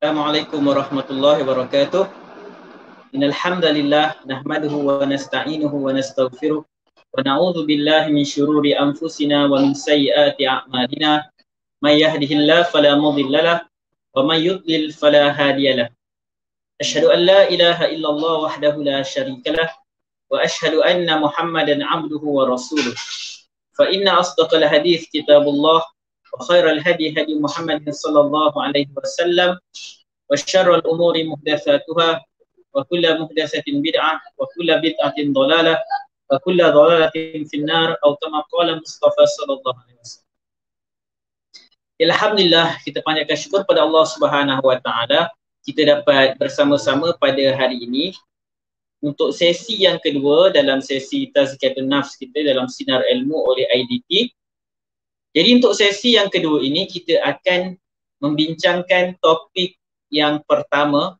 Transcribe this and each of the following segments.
Assalamualaikum warahmatullahi wabarakatuh. Innal hamdalillah nahmaduhu wa nasta'inuhu wa nastaghfiruh wa na'udzu billahi min syururi anfusina wa min sayyiati a'malina. May yahdihillahu fala mudhillalah wa may yudlil fala hadiyalah. Asyhadu an la ilaha illallah wahdahu la syarikalah wa asyhadu anna Muhammadan 'abduhu wa rasuluh. Fa inna asdaqal hadits kitabullah wa khairal hadi hadi Muhammadin sallallahu alaihi wasallam wa syarrul umuri muhdatsatuha wa kullu muhdatsatin bid'ah wa kullu bid'atin dhalalah wa kullu dhalalatin finnar atau kama qala Mustafa sallallahu alaihi wasallam. Alhamdulillah, kita panjatkan syukur pada Allah Subhanahu wa taala, kita dapat bersama-sama pada hari ini untuk sesi yang kedua dalam sesi Tazkiyatun Nafs kita dalam Sinar Ilmu oleh IDT. Jadi untuk sesi yang kedua ini kita akan membincangkan topik yang pertama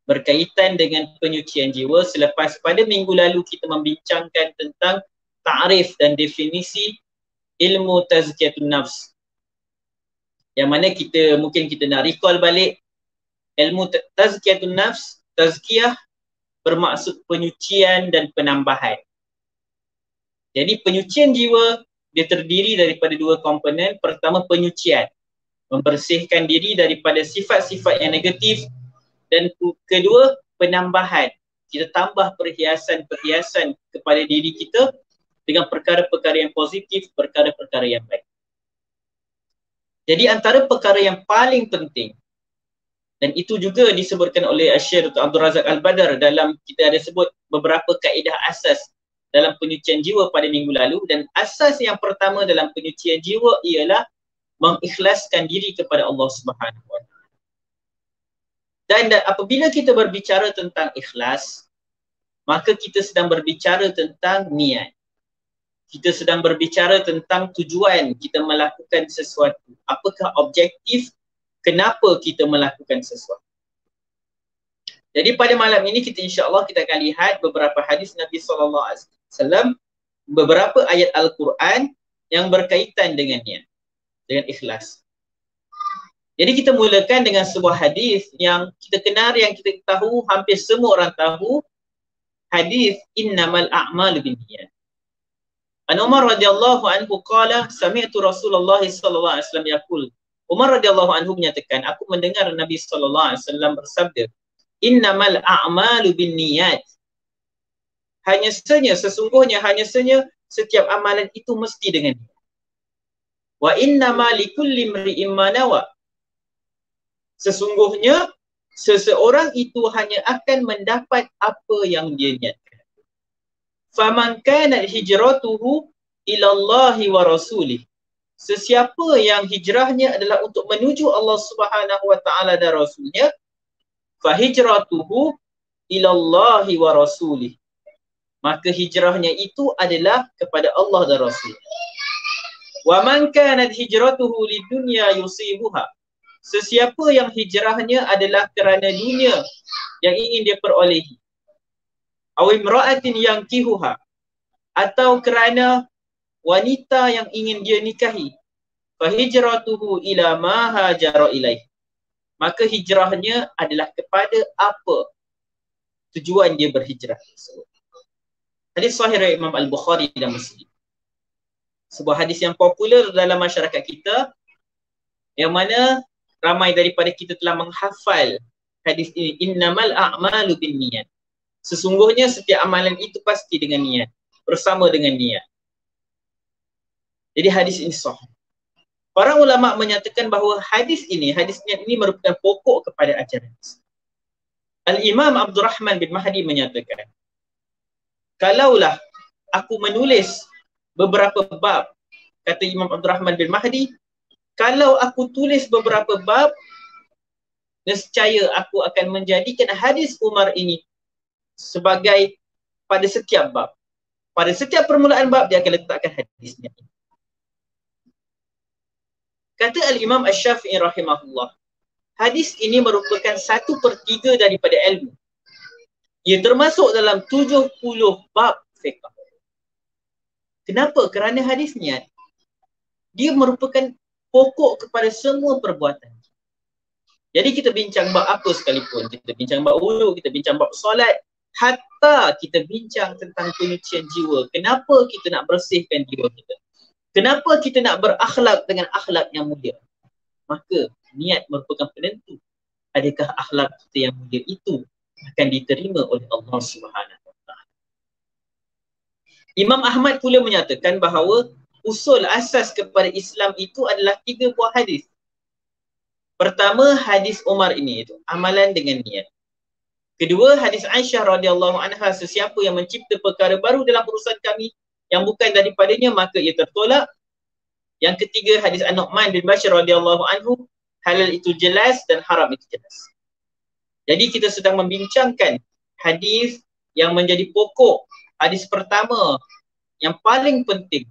berkaitan dengan penyucian jiwa, selepas pada minggu lalu kita membincangkan tentang ta'rif dan definisi ilmu Tazkiyatun Nafs. Yang mana mungkin kita nak recall balik ilmu Tazkiyatun Nafs, tazkiyah bermaksud penyucian dan penambahan. Jadi penyucian jiwa dia terdiri daripada dua komponen. Pertama, penyucian, membersihkan diri daripada sifat-sifat yang negatif, dan kedua, penambahan, kita tambah perhiasan-perhiasan kepada diri kita dengan perkara-perkara yang positif, perkara-perkara yang baik. Jadi antara perkara yang paling penting, dan itu juga disebutkan oleh Syekh Dr. Abdul Razak Al-Badar dalam, kita ada sebut beberapa kaedah asas dalam penyucian jiwa pada minggu lalu, dan asas yang pertama dalam penyucian jiwa ialah mengikhlaskan diri kepada Allah Subhanahu wa taala. Dan apabila kita berbicara tentang ikhlas, maka kita sedang berbicara tentang niat. Kita sedang berbicara tentang tujuan kita melakukan sesuatu. Apakah objektif kenapa kita melakukan sesuatu. Jadi pada malam ini kita insya-Allah kita akan lihat beberapa hadis Nabi SAW, beberapa ayat Al-Quran yang berkaitan dengan niat, dengan ikhlas. Jadi kita mulakan dengan sebuah hadis yang kita kenal, yang kita tahu, hampir semua orang tahu, hadis innamal a'malu binniyat. An Umar radhiyallahu anhu qala sami'tu Rasulullah sallallahu alaihi wasallam yaqul. Umar radhiyallahu anhu menyatakan, aku mendengar Nabi sallallahu alaihi wasallam bersabda, innamal a'malu binniyat. Sesungguhnya setiap amalan itu mesti dengan niat. Wa innama likulli imri'in ma nawa. Sesungguhnya seseorang itu hanya akan mendapat apa yang dia niatkan. Faman kana hijratuhu ila Allahi wa rasulih. Sesiapa yang hijrahnya adalah untuk menuju Allah Subhanahu wa taala dan rasulnya, fa hijratuhu ila Allahi wa rasulih. Maka hijrahnya itu adalah kepada Allah dan Rasul. Wa man kanat hijratuhu lidunya yusibuha. Sesiapa yang hijrahnya adalah kerana dunia yang ingin dia perolehi, aw imra'atin yankihuha, atau kerana wanita yang ingin dia nikahi, fa hijratuhu ila ma hajara ilaih. Maka hijrahnya adalah kepada apa tujuan dia berhijrah tersebut. Hadis sahih riwayat Imam Al-Bukhari dan Muslim. Sebuah hadis yang popular dalam masyarakat kita, yang mana ramai daripada kita telah menghafal hadis ini, innamal a'malu binniyat. Sesungguhnya setiap amalan itu pasti dengan niat, bersama dengan niat. Jadi hadis ini sahih. Para ulama menyatakan bahawa hadis niat ini merupakan pokok kepada ajaran Islam. Al-Imam Abdul Rahman bin Mahdi menyatakan, kalaulah aku menulis beberapa bab, kata Imam Abdul Rahman bin Mahdi, kalau aku tulis beberapa bab, nescaya aku akan menjadikan hadis Umar ini sebagai pada setiap bab. Pada setiap permulaan bab dia akan letakkan hadisnya. Kata Al-Imam Asy-Syafi'i rahimahullah, hadis ini merupakan 1/3 daripada ilmu. Ia termasuk dalam 70 bab fiqh. Kenapa? Kerana hadis niat dia merupakan pokok kepada semua perbuatan. Jadi kita bincang bab apa sekalipun, kita bincang bab wudu, kita bincang bab solat, hatta kita bincang tentang penyucian jiwa. Kenapa kita nak bersihkan jiwa kita? Kenapa kita nak berakhlak dengan akhlak yang mulia? Maka niat merupakan penentu. Adakah akhlak kita yang mulia itu akan diterima oleh Allah Subhanahu Wa Taala? Imam Ahmad pula menyatakan bahawa usul asas kepada Islam itu adalah 3 buah hadis. Pertama, hadis Umar ini, itu amalan dengan niat. Kedua, hadis Aisyah radhiyallahu anha, sesiapa yang mencipta perkara baru dalam urusan kami yang bukan daripadanya, maka ia tertolak. Yang ketiga, hadis An-Nu'man bin Bashir radhiyallahu anhu, halal itu jelas dan haram itu jelas. Jadi kita sedang membincangkan hadis yang menjadi pokok, hadis pertama yang paling penting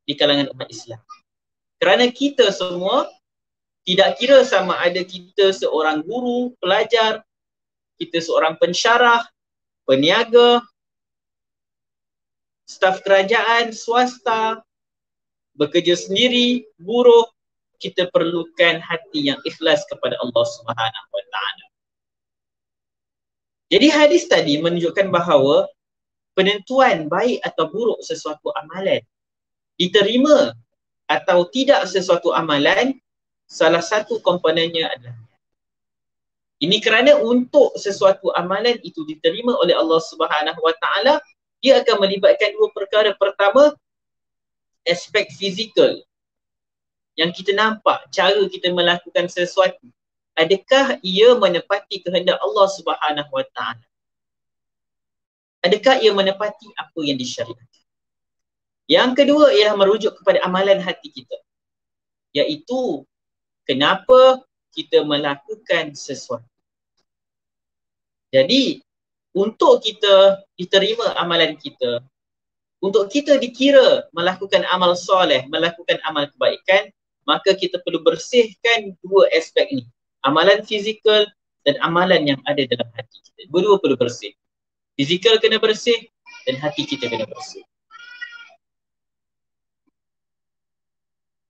di kalangan umat Islam. Kerana kita semua, tidak kira sama ada kita seorang guru, pelajar, kita seorang pensyarah, peniaga, staf kerajaan, swasta, bekerja sendiri, buruh, kita perlukan hati yang ikhlas kepada Allah Subhanahu Wa Taala. Jadi hadis tadi menunjukkan bahawa penentuan baik atau buruk sesuatu amalan, diterima atau tidak sesuatu amalan, salah satu komponennya adalah ini. Kerana untuk sesuatu amalan itu diterima oleh Allah Subhanahu Wa Taala, dia akan melibatkan 2 perkara. Pertama, aspek fizikal yang kita nampak, cara kita melakukan sesuatu, adakah ia menepati kehendak Allah Subhanahu Wa Taala? Adakah ia menepati apa yang disyariatkan? Yang kedua ialah merujuk kepada amalan hati kita, iaitu kenapa kita melakukan sesuatu. Jadi untuk kita diterima amalan kita, untuk kita dikira melakukan amal soleh, melakukan amal kebaikan, maka kita perlu bersihkan 2 aspek ini, amalan fizikal dan amalan yang ada dalam hati kita. Dua-dua perlu bersih. Fizikal kena bersih dan hati kita kena bersih.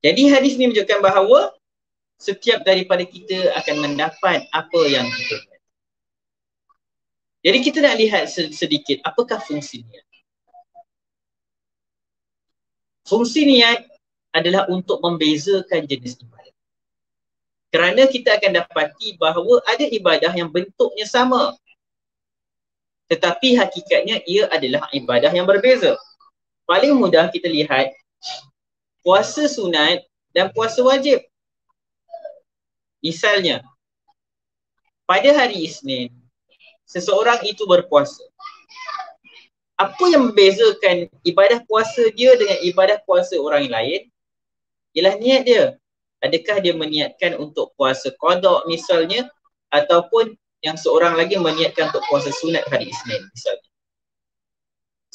Jadi hadis ni menunjukkan bahawa setiap daripada kita akan mendapat apa yang kita ingat. Jadi kita nak lihat sedikit apakah fungsi niat. Fungsi niat adalah untuk membezakan jenis ibadah. Kerana kita akan dapati bahawa ada ibadah yang bentuknya sama, tetapi hakikatnya ia adalah ibadah yang berbeza. Paling mudah kita lihat puasa sunat dan puasa wajib. Misalnya, pada hari Isnin, seseorang itu berpuasa. Apa yang membezakan ibadah puasa dia dengan ibadah puasa orang lain ialah niat dia. Adakah dia meniatkan untuk puasa qada misalnya, ataupun yang seorang lagi meniatkan untuk puasa sunat hari Isnin misalnya.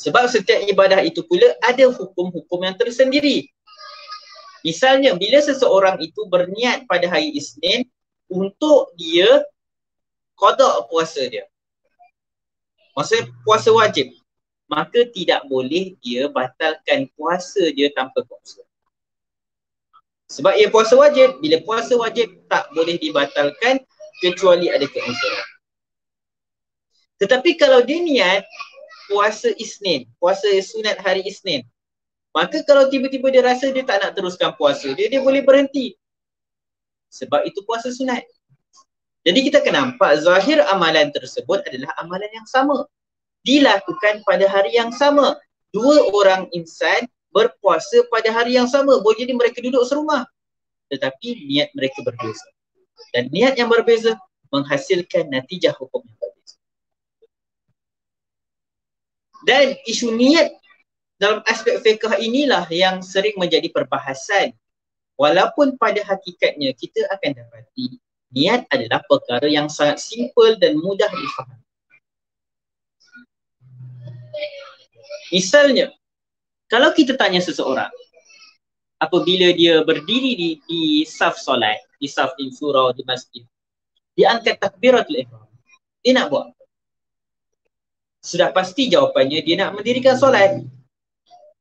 Sebab setiap ibadah itu pula ada hukum-hukum yang tersendiri. Misalnya bila seseorang itu berniat pada hari Isnin untuk dia qada puasa dia, maksudnya puasa wajib, maka tidak boleh dia batalkan puasa dia tanpa puasa. Sebab ia puasa wajib, bila puasa wajib tak boleh dibatalkan kecuali ada keuzuran. Tetapi kalau dia niat puasa Isnin, puasa sunat hari Isnin, maka kalau tiba-tiba dia rasa dia tak nak teruskan puasa dia boleh berhenti. Sebab itu puasa sunat. Jadi kita akan nampak zahir amalan tersebut adalah amalan yang sama, dilakukan pada hari yang sama. 2 orang insan berpuasa pada hari yang sama, boleh jadi mereka duduk serumah, tetapi niat mereka berbeza. Dan niat yang berbeza menghasilkan natijah hukum yang berbeza. Dan isu niat dalam aspek fiqh inilah yang sering menjadi perbahasan. Walaupun pada hakikatnya kita akan dapati niat adalah perkara yang sangat simple dan mudah difahami. Misalnya, kalau kita tanya seseorang apabila dia berdiri di saf solat, di saf surau di masjid, dia angkat takbiratul ihram, dia nak buat apa? Sudah pasti jawapannya dia nak mendirikan solat.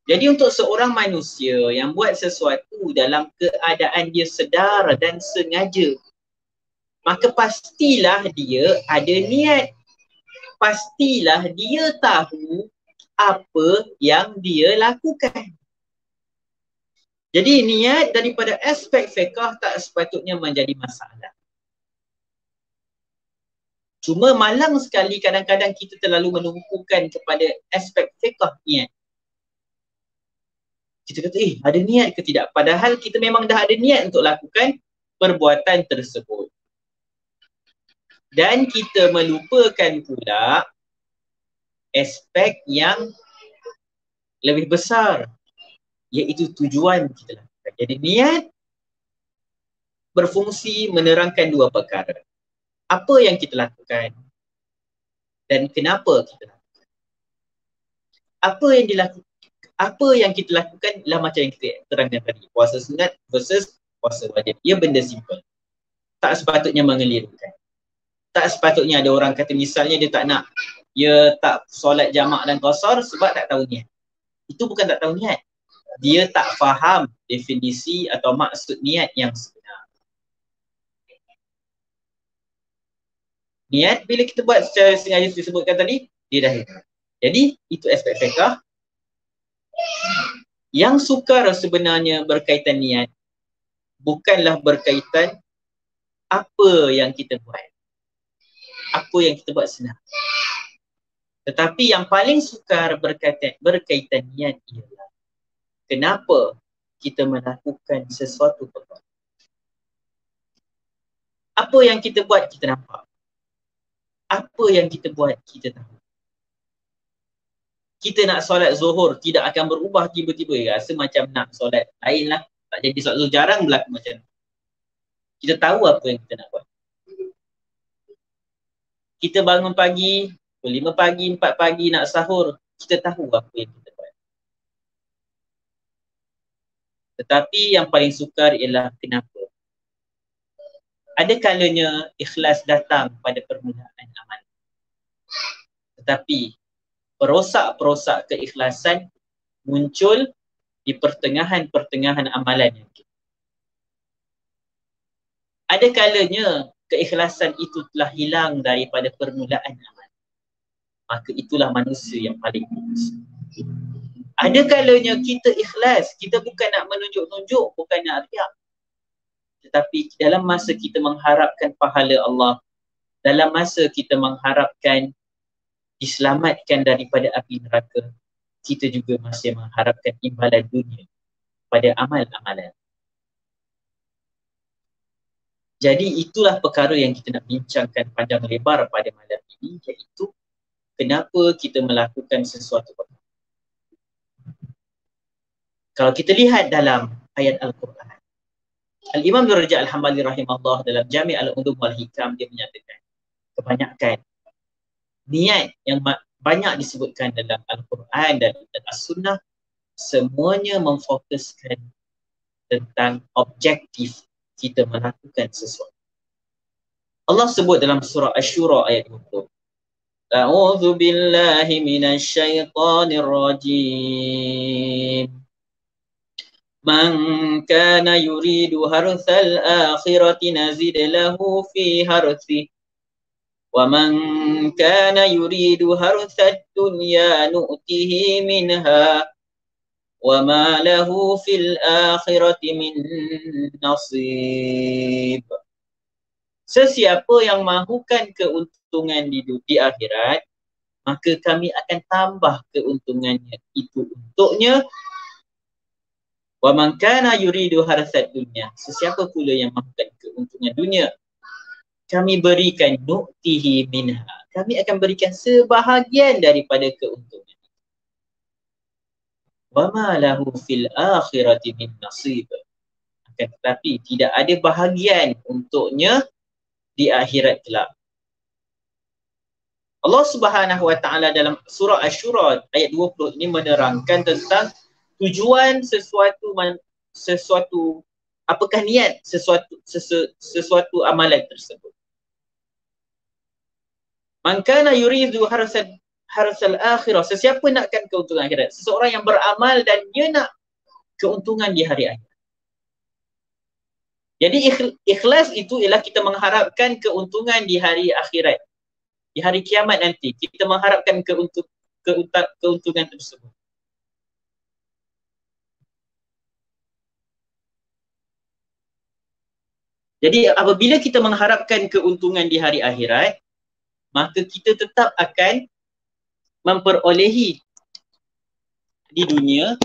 Jadi untuk seorang manusia yang buat sesuatu dalam keadaan dia sedar dan sengaja, maka pastilah dia ada niat. Pastilah dia tahu apa yang dia lakukan. Jadi niat daripada aspek fiqh tak sepatutnya menjadi masalah. Cuma malang sekali kadang-kadang kita terlalu menumpukan kepada aspek fiqh niat. Kita kata, ada niat ke tidak? Padahal kita memang dah ada niat untuk lakukan perbuatan tersebut. Dan kita melupakan pula aspek yang lebih besar, iaitu tujuan kita lakukan. Jadi niat berfungsi menerangkan dua perkara. Apa yang kita lakukan dan kenapa kita lakukan. Apa yang kita lakukan lah macam yang kita terangkan tadi. Puasa sunat versus puasa wajib. Ia benda simple. Tak sepatutnya mengelirukan. Tak sepatutnya ada orang kata misalnya dia tak solat jamak dan qasar sebab tak tahu niat. Itu bukan tak tahu niat. Dia tak faham definisi atau maksud niat yang sebenar. Niat bila kita buat secara sengaja disebutkan tadi, dia dah hilang. Jadi itu aspek fiqh. Yang sukar sebenarnya berkaitan niat bukanlah berkaitan apa yang kita buat. Apa yang kita buat senang. Tetapi yang paling sukar berkaitan niat ialah kenapa kita melakukan sesuatu perbuatan. Apa yang kita buat kita nampak. Apa yang kita buat kita tahu. Kita nak solat zuhur tidak akan berubah tiba-tiba. Rasa macam nak solat lain lah. Tak jadi solat zuhur, jarang berlaku macam tu. Kita tahu apa yang kita nak buat. Kita bangun pagi, pukul 5 pagi, 4 pagi nak sahur. Kita tahu apa yang kita buat. Tetapi yang paling sukar ialah kenapa. Ada kalanya ikhlas datang pada permulaan amal. Tetapi perosak-perosak keikhlasan muncul di pertengahan-pertengahan amalan yang kita. Ada kalanya keikhlasan itu telah hilang daripada permulaan amal. Maka itulah manusia yang paling buruk. Ada kalanya kita ikhlas, kita bukan nak menunjuk-nunjuk, bukan nak riak. Tetapi dalam masa kita mengharapkan pahala Allah, dalam masa kita mengharapkan diselamatkan daripada api neraka, kita juga masih mengharapkan imbalan dunia pada amal-amalan. Jadi itulah perkara yang kita nak bincangkan panjang lebar pada malam ini, iaitu kenapa kita melakukan sesuatu. Kalau kita lihat dalam ayat Al-Quran, Al-Imam Ibn Rajab Al-Hambali rahimahullah dalam Jami' Al-Ulum wal-Hikam dia menyatakan kebanyakan niat yang banyak disebutkan dalam Al-Quran dan As-Sunnah semuanya memfokuskan tentang objektif kita melakukan sesuatu. Allah sebut dalam surah Asy-Syura ayat 20. A'udzu billahi minasy syaithanir rajim. Man kana yuridu harthal akhirati nazid lahu fi harthi wa man kana yuridu harthad dunya nu'tihi minha wa ma lahu fil akhirati min nasib. Sesiapa yang mahukan keuntungan di akhirat, maka kami akan tambah keuntungannya itu untuknya. Wa man kana yuridu harsad dunya, sesiapa pula yang mahukan keuntungan dunia, kami berikan nu'tihi minha, kami akan berikan sebahagian daripada keuntungan. Wa ma lahu fil akhirati min nasib, akan tetapi tidak ada bahagian untuknya di akhirat kelak. Allah Subhanahu wa taala dalam surah Asy-Syura ayat 20 ini menerangkan tentang tujuan sesuatu apakah niat sesuatu amalan tersebut. Man kana yuridu harsal akhirah, sesiapa nakkan keuntungan akhirat, seseorang yang beramal dan dia nak keuntungan di hari akhirat. Jadi ikhlas itu ialah kita mengharapkan keuntungan di hari akhirat. Di hari kiamat nanti kita mengharapkan keuntungan tersebut. Jadi apabila kita mengharapkan keuntungan di hari akhirat, maka kita tetap akan memperolehi di dunia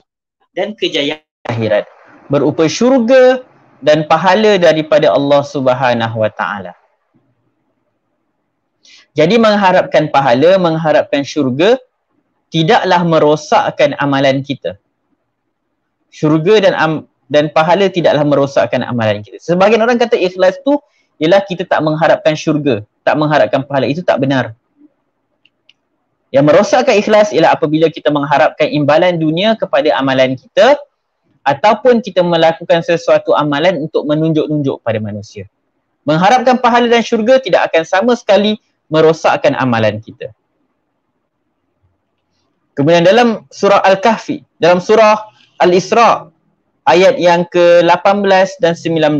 dan kejayaan akhirat berupa syurga dan pahala daripada Allah Subhanahu wa taala. Jadi mengharapkan pahala, mengharapkan syurga tidaklah merosakkan amalan kita. Syurga dan pahala tidaklah merosakkan amalan kita. Sebahagian orang kata ikhlas tu ialah kita tak mengharapkan syurga, tak mengharapkan pahala. Itu tak benar. Yang merosakkan ikhlas ialah apabila kita mengharapkan imbalan dunia kepada amalan kita ataupun kita melakukan sesuatu amalan untuk menunjuk-nunjuk pada manusia. Mengharapkan pahala dan syurga tidak akan sama sekali merosakkan amalan kita. Kemudian dalam surah Al-Kahfi, dalam surah Al-Isra ayat yang ke-18 dan 19,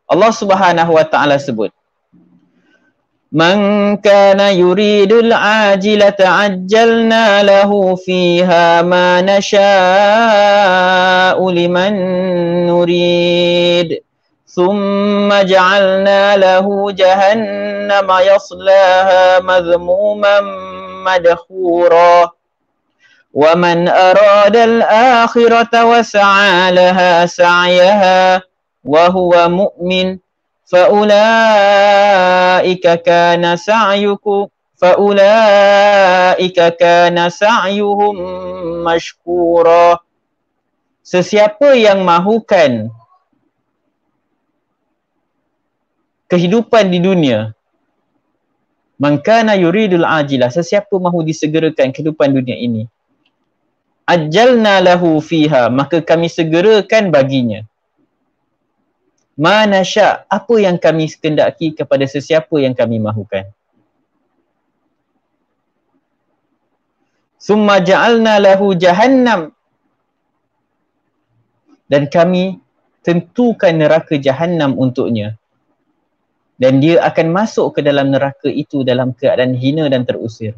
Allah Subhanahu wa taala sebut, Man kana yuridul ajilata ajjalna lahu fiha ma nasha'u liman nurid thumma ja'alna lahu jahannama yaslaha madhmuman madhura wa man arada al-akhirata wa sa'a laha sa'yaha wa huwa mu'min فَأُولَٰئِكَ كَانَ سَعْيُهُمْ مَشْكُورًا. Sesiapa yang mahukan kehidupan di dunia, man kana yuridul ajilah, sesiapa mahu disegerakan kehidupan dunia ini, ajjalna lahu fiha, maka kami segerakan baginya ma nasya', apa yang kami kehendaki kepada sesiapa yang kami mahukan. Summa ja'alna lahu jahannam, dan kami tentukan neraka jahannam untuknya, dan dia akan masuk ke dalam neraka itu dalam keadaan hina dan terusir.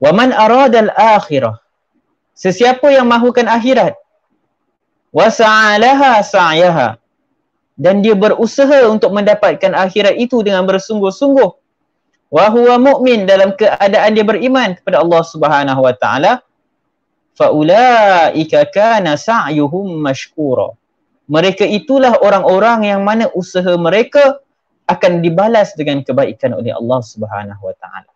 Wa man aradal akhirah, sesiapa yang mahukan akhirat, wa sa'alaha sa'yaha, dan dia berusaha untuk mendapatkan akhirat itu dengan bersungguh-sungguh, wa huwa mu'min, dalam keadaan dia beriman kepada Allah Subhanahu wa taala, fa ulaika kana sa'yuhum mashkura, mereka itulah orang-orang yang mana usaha mereka akan dibalas dengan kebaikan oleh Allah Subhanahu wa taala.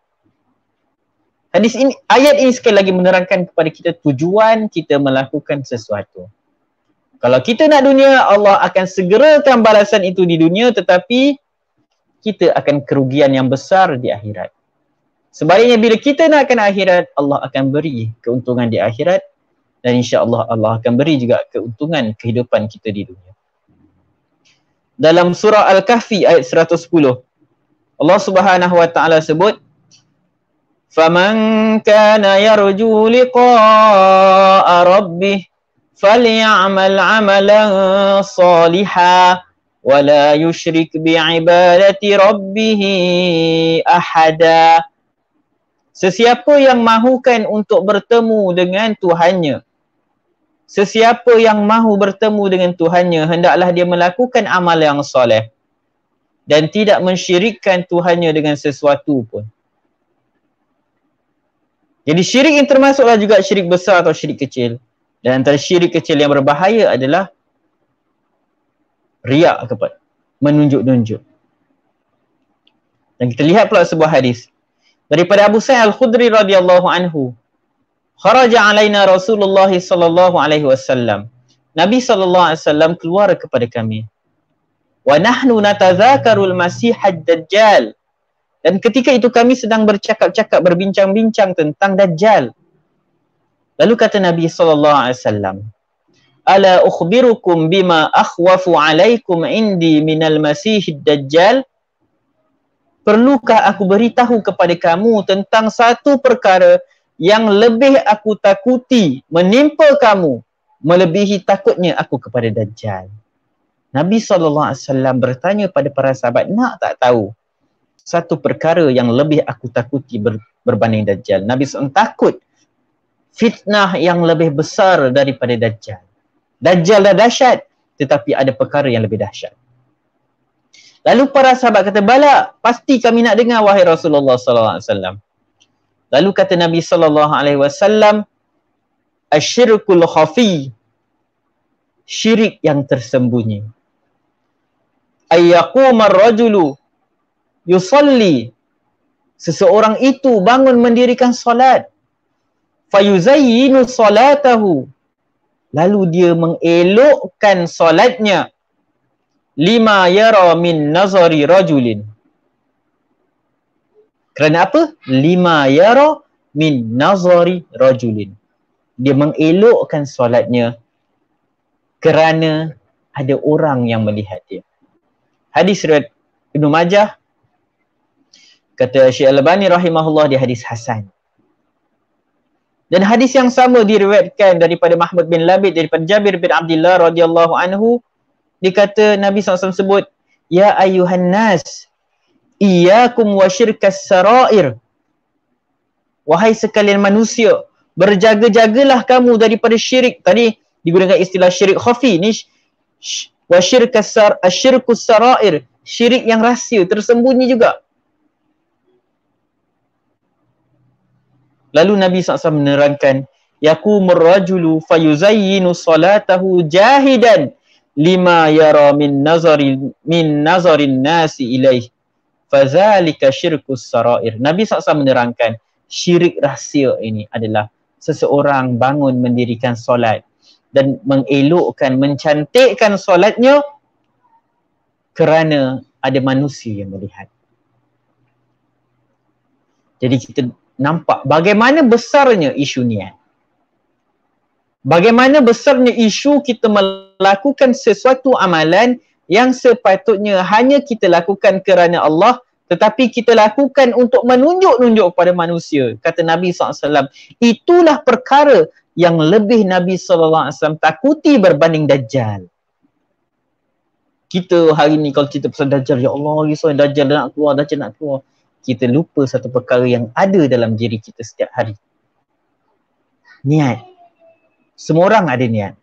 Hadis ini, ayat ini sekali lagi menerangkan kepada kita tujuan kita melakukan sesuatu. Kalau kita nak dunia, Allah akan segerakan balasan itu di dunia, tetapi kita akan kerugian yang besar di akhirat. Sebaliknya bila kita nakkan akhirat, Allah akan beri keuntungan di akhirat, dan insya-Allah Allah akan beri juga keuntungan kehidupan kita di dunia. Dalam surah Al-Kahfi ayat 110, Allah Subhanahu wa taala sebut, "Faman kana yarju liqa'a rabbih فَلْيَعْمَلْ عَمَلًا صَالِحًا وَلَا يُشْرِكْ بِعِبَادَةِ رَبِّهِ أَحَدًا." Sesiapa yang mahukan untuk bertemu dengan Tuhannya, sesiapa yang mahu bertemu dengan Tuhannya, hendaklah dia melakukan amal yang soleh dan tidak mensyirikkan Tuhannya dengan sesuatu pun. Jadi syirik yang termasuklah juga syirik besar atau syirik kecil. Dan antara syirik kecil yang berbahaya adalah riak kepada, menunjuk-nunjuk. Dan kita lihat pula sebuah hadis daripada Abu Sa'id Al-Khudri radhiyallahu anhu. Kharaja alaina Rasulullah sallallahu alaihi wasallam. Nabi sallallahu alaihi wasallam keluar kepada kami. Wa nahnu natadzakarul Masih ad-Dajjal. Dan ketika itu kami sedang bercakap-cakap, berbincang-bincang tentang Dajjal. Lalu kata Nabi SAW, Ala ukhbirukum bima akhwafu alaikum indi minal Masih ad-Dajjal. Perlukah aku beritahu kepada kamu tentang satu perkara yang lebih aku takuti menimpa kamu melebihi takutnya aku kepada Dajjal. Nabi SAW bertanya pada para sahabat, nak tak tahu satu perkara yang lebih aku takuti berbanding Dajjal? Nabi SAW takut fitnah yang lebih besar daripada Dajjal. Dajjal dah dahsyat, tetapi ada perkara yang lebih dahsyat. Lalu para sahabat kata, bala, pasti kami nak dengar wahai Rasulullah SAW. Lalu kata Nabi SAW, asyirkul khafi, syirik yang tersembunyi. Ayyaqumar rajulu yusalli, seseorang itu bangun mendirikan solat, fayuzayyinu solatahu, lalu dia mengelokkan solatnya, lima yara min nazari rajulin. Kerana apa? Lima yara min nazari rajulin. Dia mengelokkan solatnya kerana ada orang yang melihat dia. Hadis riwayat Ibnu Majah, kata Syekh Al-Albani rahimahullah, di hadis hasan. Dan hadis yang sama diriwayatkan daripada Mahmud bin Labid daripada Jabir bin Abdullah radhiyallahu anhu. Dikata Nabi SAW sebut, ya ayuhan nas, iyyakum wa syirkas sarair. Wahai sekalian manusia, berjaga-jagalah kamu daripada syirik. Tadi digunakan istilah syirik khafi, ni wa syirkus sarair, syirik yang rahsia, tersembunyi juga. Lalu Nabi SAW menerangkan, yakumur rajulu fayuzayyinu salatahu jahidan lima yara min nazarin nasi ilaih, fazalika syirkus sarair. Nabi SAW menerangkan, syirik rahsia ini adalah seseorang bangun mendirikan solat dan mengelokkan, mencantikkan solatnya kerana ada manusia yang melihat. Jadi kita nampak bagaimana besarnya isu niat. Bagaimana besarnya isu kita melakukan sesuatu amalan yang sepatutnya hanya kita lakukan kerana Allah, tetapi kita lakukan untuk menunjuk-nunjuk kepada manusia. Kata Nabi SAW, itulah perkara yang lebih Nabi SAW takuti berbanding Dajjal. Kita hari ni kalau cerita pasal Dajjal, ya Allah, risau Dajjal nak keluar, Dajjal nak keluar. Kita lupa satu perkara yang ada dalam diri kita setiap hari. Niat. Semua orang ada niat.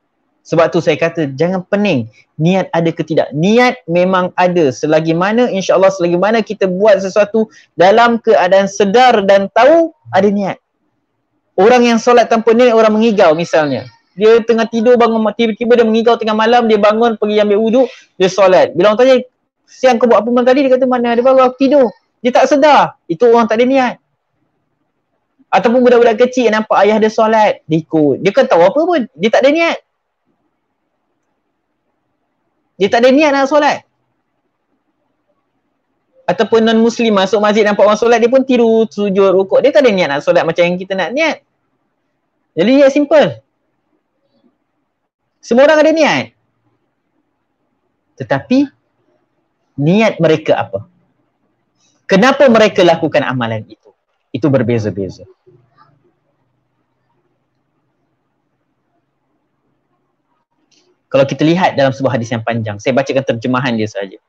Sebab tu saya kata jangan pening. Niat ada ke tidak? Niat memang ada. Selagi mana, insya-Allah selagi mana kita buat sesuatu dalam keadaan sedar dan tahu, ada niat. Orang yang solat tanpa niat, orang mengigau misalnya. Dia tengah tidur bangun, tiba-tiba dia mengigau tengah malam, dia bangun pergi ambil wuduk, dia solat. Bila orang tanya, siang kau buat apa malam tadi? Dia kata mana? Dia baru aku tidur. Dia tak sedar. Itu orang tak ada niat. Ataupun budak-budak kecil yang nampak ayah dia solat, dia ikut. Dia kan tahu apa pun. Dia tak ada niat. Dia tak ada niat nak solat. Ataupun non-Muslim masuk masjid nampak orang solat, dia pun tiru, sujud, rukuk. Dia tak ada niat nak solat macam yang kita nak niat. Jadi niat simple. Semua orang ada niat. Tetapi niat mereka apa? Kenapa mereka lakukan amalan itu? Itu berbeza-beza. Kalau kita lihat dalam sebuah hadis yang panjang, saya bacakan terjemahan dia sahaja.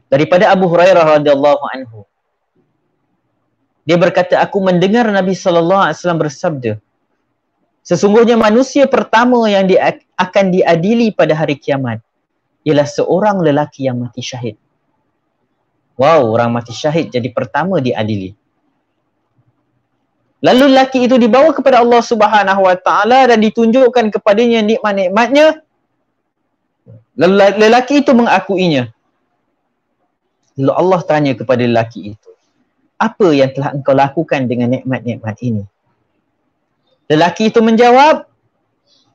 Daripada Abu Hurairah radhiyallahu anhu. Dia berkata, aku mendengar Nabi SAW bersabda, sesungguhnya manusia pertama yang akan diadili pada hari kiamat ialah seorang lelaki yang mati syahid. Wow, orang mati syahid jadi pertama diadili. Lalu lelaki itu dibawa kepada Allah Subhanahu Wa Taala dan ditunjukkan kepadanya nikmat-nikmatnya. Lalu lelaki itu mengakuinya. Lalu Allah tanya kepada lelaki itu, apa yang telah engkau lakukan dengan nikmat-nikmat ini? Lelaki itu menjawab,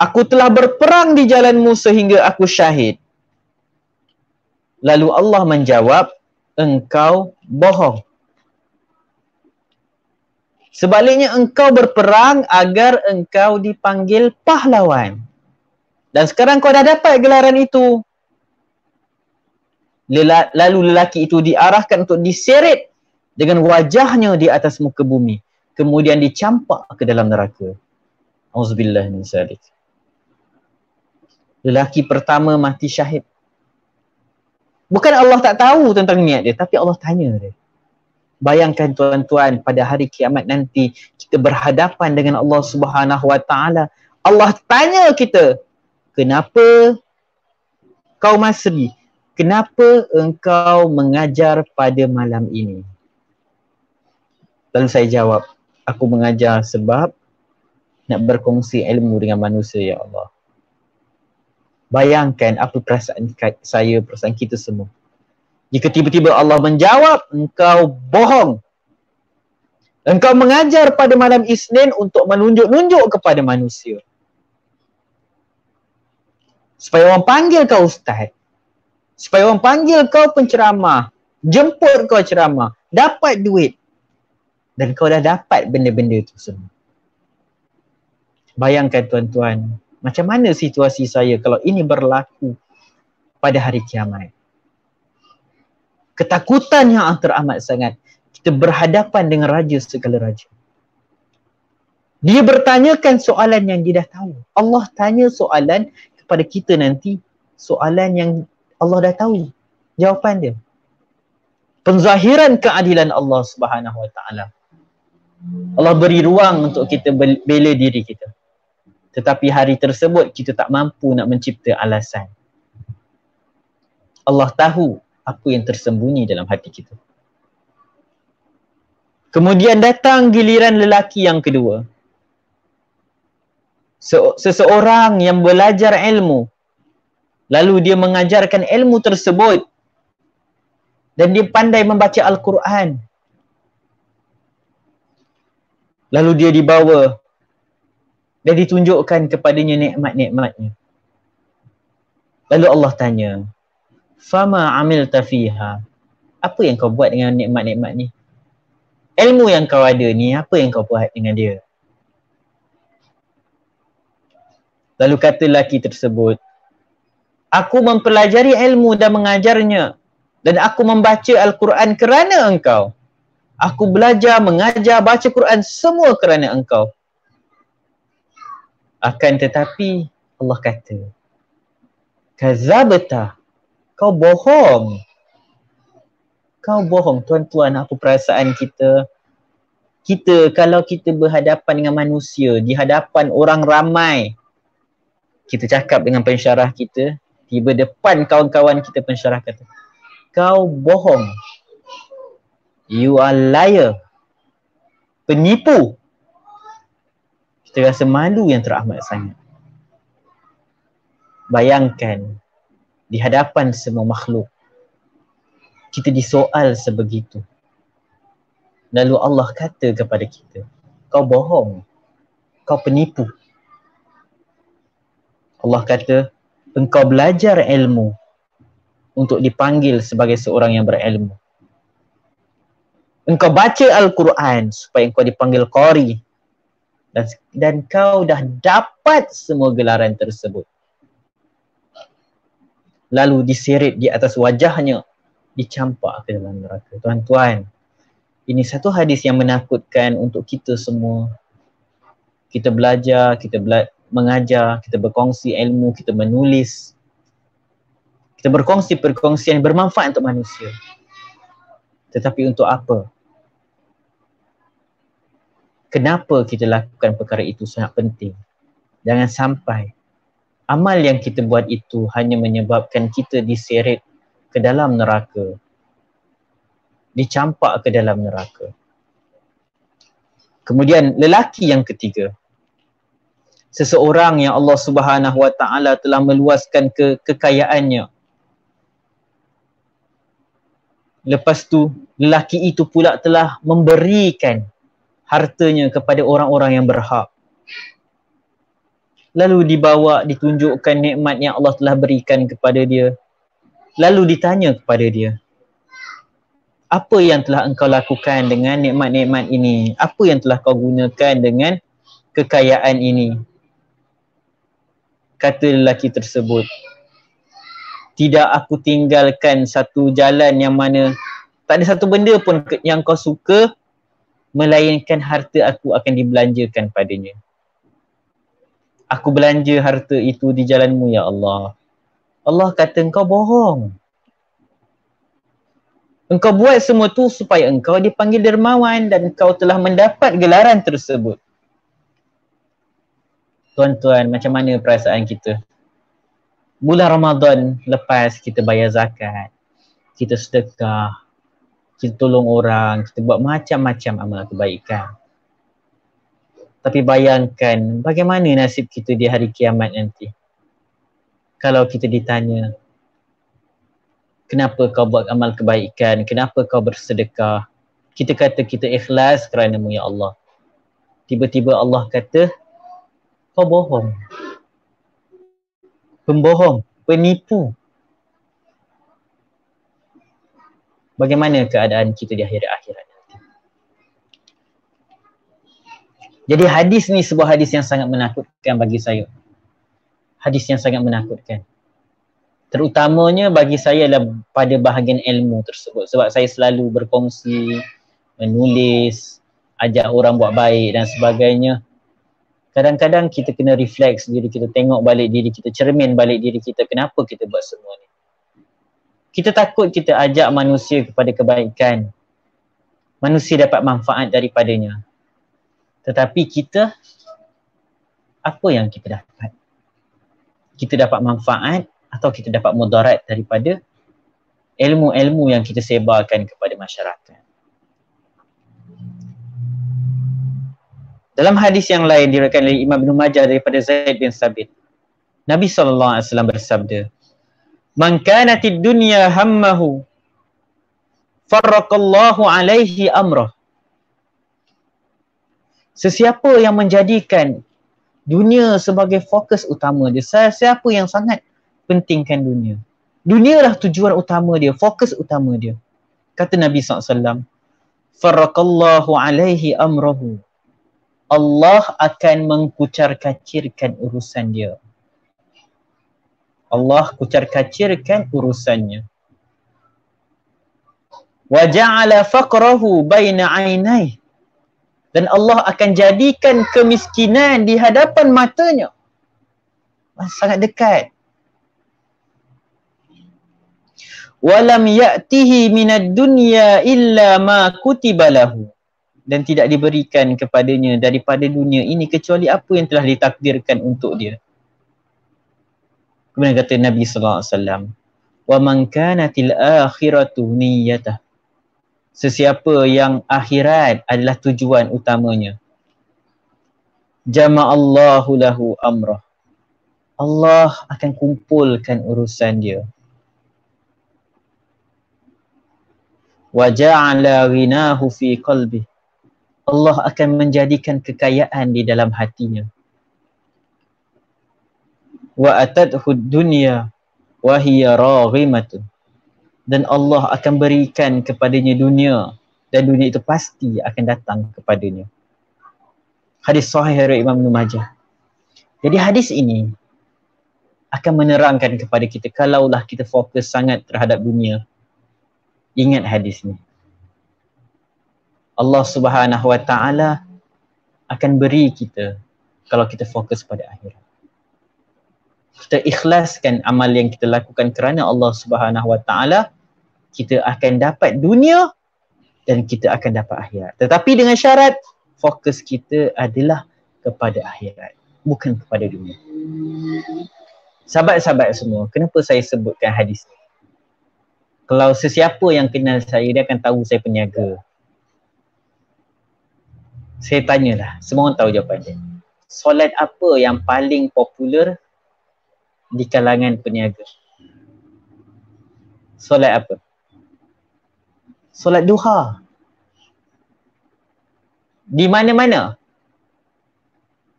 aku telah berperang di jalanmu sehingga aku syahid. Lalu Allah menjawab, engkau bohong. Sebaliknya engkau berperang agar engkau dipanggil pahlawan. Dan sekarang kau dah dapat gelaran itu. Lalu lelaki itu diarahkan untuk diseret dengan wajahnya di atas muka bumi. Kemudian dicampak ke dalam neraka. Auzubillah min zalik. Lelaki pertama mati syahid. Bukan Allah tak tahu tentang niat dia, tapi Allah tanya dia. Bayangkan tuan-tuan, pada hari kiamat nanti kita berhadapan dengan Allah Subhanahu Wa Taala. Allah tanya kita, kenapa kau masri? Kenapa engkau mengajar pada malam ini? Lalu saya jawab, aku mengajar sebab nak berkongsi ilmu dengan manusia, ya Allah. Bayangkan apa perasaan saya, perasaan kita semua. Jika tiba-tiba Allah menjawab, engkau bohong. Engkau mengajar pada malam Isnin untuk menunjuk-nunjuk kepada manusia. Supaya orang panggil kau ustaz. Supaya orang panggil kau penceramah. Jemput kau ceramah. Dapat duit. Dan kau dah dapat benda-benda itu semua. Bayangkan tuan-tuan, macam mana situasi saya kalau ini berlaku pada hari kiamat. Ketakutan yang teramat sangat. Kita berhadapan dengan raja segala raja. Dia bertanyakan soalan yang dia dah tahu. Allah tanya soalan kepada kita nanti, soalan yang Allah dah tahu jawapan dia. Penzahiran keadilan Allah Subhanahu Wa Taala. Allah beri ruang untuk kita bela diri kita. Tetapi hari tersebut kita tak mampu nak mencipta alasan. Allah tahu apa yang tersembunyi dalam hati kita. Kemudian datang giliran lelaki yang kedua. Seseorang yang belajar ilmu, lalu dia mengajarkan ilmu tersebut dan dia pandai membaca Al-Quran. Lalu dia dibawa dan ditunjukkan kepadanya nikmat-nikmatnya. Lalu Allah tanya, fama amilta fiha? Apa yang kau buat dengan nikmat-nikmat ni? Ilmu yang kau ada ni, apa yang kau buat dengan dia? Lalu kata lelaki tersebut, aku mempelajari ilmu dan mengajarnya, dan aku membaca Al-Quran kerana engkau. Aku belajar, mengajar, baca Quran semua kerana engkau. Akan tetapi Allah kata, kazabta, kau bohong. Kau bohong. Tuan-tuan, apa perasaan kita? Kita kalau kita berhadapan dengan manusia, di hadapan orang ramai, kita cakap dengan pensyarah kita, tiba depan kawan-kawan kita pensyarah kata, kau bohong. You are liar. Penipu. Kita rasa malu yang teramat sangat. Bayangkan, di hadapan semua makhluk, kita disoal sebegitu. Lalu Allah kata kepada kita, kau bohong. Kau penipu. Allah kata, engkau belajar ilmu untuk dipanggil sebagai seorang yang berilmu. Engkau baca Al-Quran supaya engkau dipanggil qari. Dan kau dah dapat semua gelaran tersebut. Lalu diseret di atas wajahnya, dicampak ke dalam neraka. Tuan-tuan, ini satu hadis yang menakutkan untuk kita semua. Kita belajar, mengajar, kita berkongsi ilmu, kita menulis. Kita berkongsi perkongsian yang bermanfaat untuk manusia. Tetapi untuk apa? Kenapa kita lakukan perkara itu sangat penting. Jangan sampai amal yang kita buat itu hanya menyebabkan kita diseret ke dalam neraka. Dicampak ke dalam neraka. Kemudian lelaki yang ketiga. Seseorang yang Allah Subhanahu Wa Taala telah meluaskan kekayaannya. Lepas tu lelaki itu pula telah memberikan hartanya kepada orang-orang yang berhak. Lalu dibawa, ditunjukkan nikmat yang Allah telah berikan kepada dia. Lalu ditanya kepada dia, apa yang telah engkau lakukan dengan nikmat-nikmat ini? Apa yang telah kau gunakan dengan kekayaan ini? Kata lelaki tersebut, tidak aku tinggalkan satu jalan yang mana tak ada satu benda pun yang kau suka melainkan harta aku akan dibelanjakan padanya. aku belanja harta itu di jalanmu ya Allah. Allah kata engkau bohong. Engkau buat semua tu supaya engkau dipanggil dermawan dan engkau telah mendapat gelaran tersebut. Tuan-tuan, macam mana perasaan kita? Bulan Ramadan lepas kita bayar zakat, kita sedekah, kita tolong orang, kita buat macam-macam amal kebaikan. Tapi bayangkan bagaimana nasib kita di hari kiamat nanti. Kalau kita ditanya, kenapa kau buat amal kebaikan? Kenapa kau bersedekah? Kita kata kita ikhlas kerana-Mu ya Allah. Tiba-tiba Allah kata, kau bohong. Pembohong, penipu. Bagaimana keadaan kita di akhirat nanti? Jadi hadis ni sebuah hadis yang sangat menakutkan bagi saya. Hadis yang sangat menakutkan. Terutamanya bagi saya adalah pada bahagian ilmu tersebut. Sebab saya selalu berkongsi, menulis, ajak orang buat baik dan sebagainya. Kadang-kadang kita kena refleks diri kita, tengok balik diri kita, cermin balik diri kita, kenapa kita buat semua ni. Kita takut kita ajak manusia kepada kebaikan. Manusia dapat manfaat daripadanya. Tetapi kita, apa yang kita dapat? Kita dapat manfaat atau kita dapat mudarat daripada ilmu-ilmu yang kita sebarkan kepada masyarakat. Dalam hadis yang lain diriwayatkan oleh Imam Ibn Majah daripada Zaid bin Sabit, Nabi SAW bersabda, "Man kanatid dunya hammahu farraqallahu alaihi amrah." Sesiapa yang menjadikan dunia sebagai fokus utama dia, siapa yang sangat pentingkan dunia, dunialah tujuan utama dia, fokus utama dia, kata Nabi SAW, farraqallahu alaihi amrahu, Allah akan mengkucar-kacirkan urusan dia. Allah kucar-kacirkan urusannya. Wa ja'ala faqrahu baina 'ainai, dan Allah akan jadikan kemiskinan di hadapan matanya. Sangat dekat. Walam ya'tihi minad dunya illa ma kutiba lahu, dan tidak diberikan kepadanya daripada dunia ini kecuali apa yang telah ditakdirkan untuk dia. Kemudian kata Nabi SAW, wa man kanatil akhiratu niyyatah, sesiapa yang akhirat adalah tujuan utamanya, jama'allahu lahu amrah, Allah akan kumpulkan urusan dia. Wa ja'ala ghinahu fi qalbi, Allah akan menjadikan kekayaan di dalam hatinya. Wa atadhu dunya wa hiya raghimatun, dan Allah akan berikan kepadanya dunia dan dunia itu pasti akan datang kepadanya. Hadis sahih dari Imam Ibn Majah. Jadi hadis ini akan menerangkan kepada kita, kalaulah kita fokus sangat terhadap dunia, ingat hadis ni. Allah Subhanahu Wa Ta'ala akan beri kita kalau kita fokus pada akhirat. Kita ikhlaskan amal yang kita lakukan kerana Allah Subhanahu Wa Ta'ala, kita akan dapat dunia dan kita akan dapat akhirat. Tetapi dengan syarat fokus kita adalah kepada akhirat, bukan kepada dunia. Sahabat-sahabat semua, kenapa saya sebutkan hadis ni? Kalau sesiapa yang kenal saya, dia akan tahu saya peniaga. Saya tanyalah, semua orang tahu jawapan dia. Solat apa yang paling popular di kalangan peniaga? Solat apa? Solat duha. Di mana-mana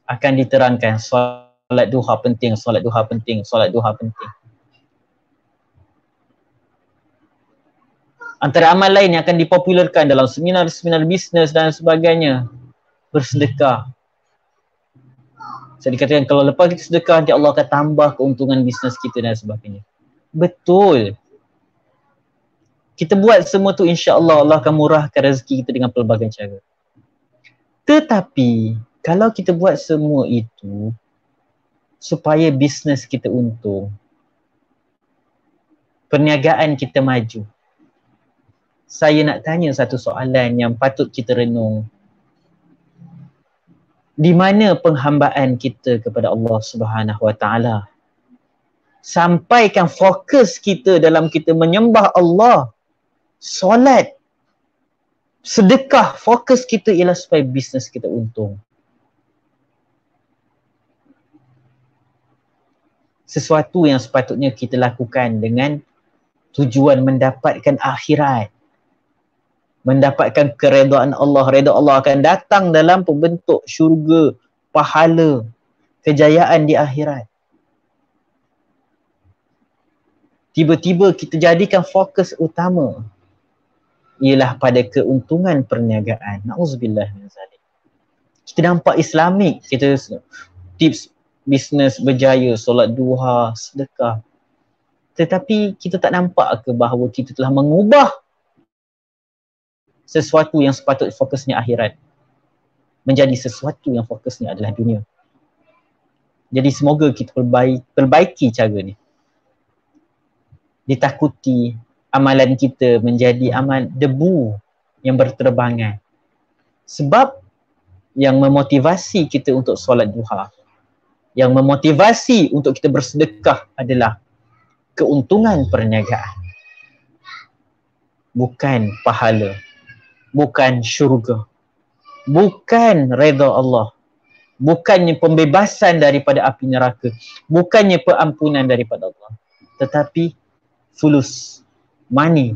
akan diterangkan solat duha penting, solat duha penting, solat duha penting. Antara amal lain yang akan dipopularkan dalam seminar-seminar bisnes dan sebagainya, bersedekah. Saya dikatakan kalau lepas kita sedekah, nanti Allah akan tambah keuntungan bisnes kita dan sebagainya. Betul. Kita buat semua tu, insya-Allah Allah akan murahkan rezeki kita dengan pelbagai cara. Tetapi kalau kita buat semua itu supaya bisnes kita untung, perniagaan kita maju. Saya nak tanya satu soalan yang patut kita renung. Di mana penghambaan kita kepada Allah Subhanahu Wa Taala? Sampaikan fokus kita dalam kita menyembah Allah, solat, sedekah, fokus kita ialah supaya bisnes kita untung. Sesuatu yang sepatutnya kita lakukan dengan tujuan mendapatkan akhirat, mendapatkan keredaan Allah. Redha Allah akan datang dalam pembentuk syurga, pahala, kejayaan di akhirat. Tiba-tiba kita jadikan fokus utama ialah pada keuntungan perniagaan. Na'udzubillah min zalik. Kita nampak Islamik, kita tips bisnes berjaya, solat duha, sedekah. Tetapi kita tak nampak ke bahawa kita telah mengubah sesuatu yang sepatutnya fokusnya akhirat menjadi sesuatu yang fokusnya adalah dunia. Jadi semoga kita perbaiki cara ni. Ditakuti amalan kita menjadi amal debu yang berterbangan. Sebab yang memotivasi kita untuk solat duha, yang memotivasi untuk kita bersedekah adalah keuntungan perniagaan. Bukan pahala, bukan syurga, bukan redha Allah, bukannya pembebasan daripada api neraka, bukannya pengampunan daripada Allah, tetapi fulus, money.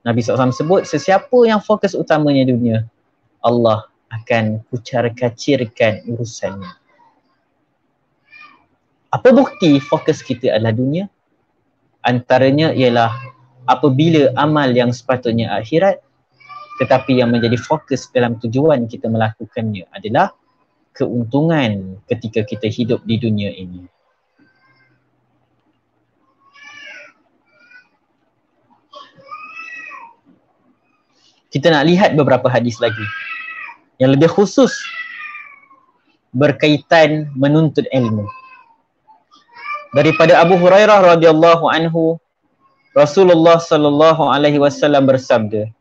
Nabi SAW sebut, sesiapa yang fokus utamanya dunia, Allah akan kucar-kacirkan urusannya. Apa bukti fokus kita adalah dunia? Antaranya ialah apabila amal yang sepatutnya akhirat, tetapi yang menjadi fokus dalam tujuan kita melakukannya adalah keuntungan ketika kita hidup di dunia ini. Kita nak lihat beberapa hadis lagi yang lebih khusus berkaitan menuntut ilmu. Daripada Abu Hurairah radhiyallahu anhu, Rasulullah sallallahu alaihi wasallam bersabda,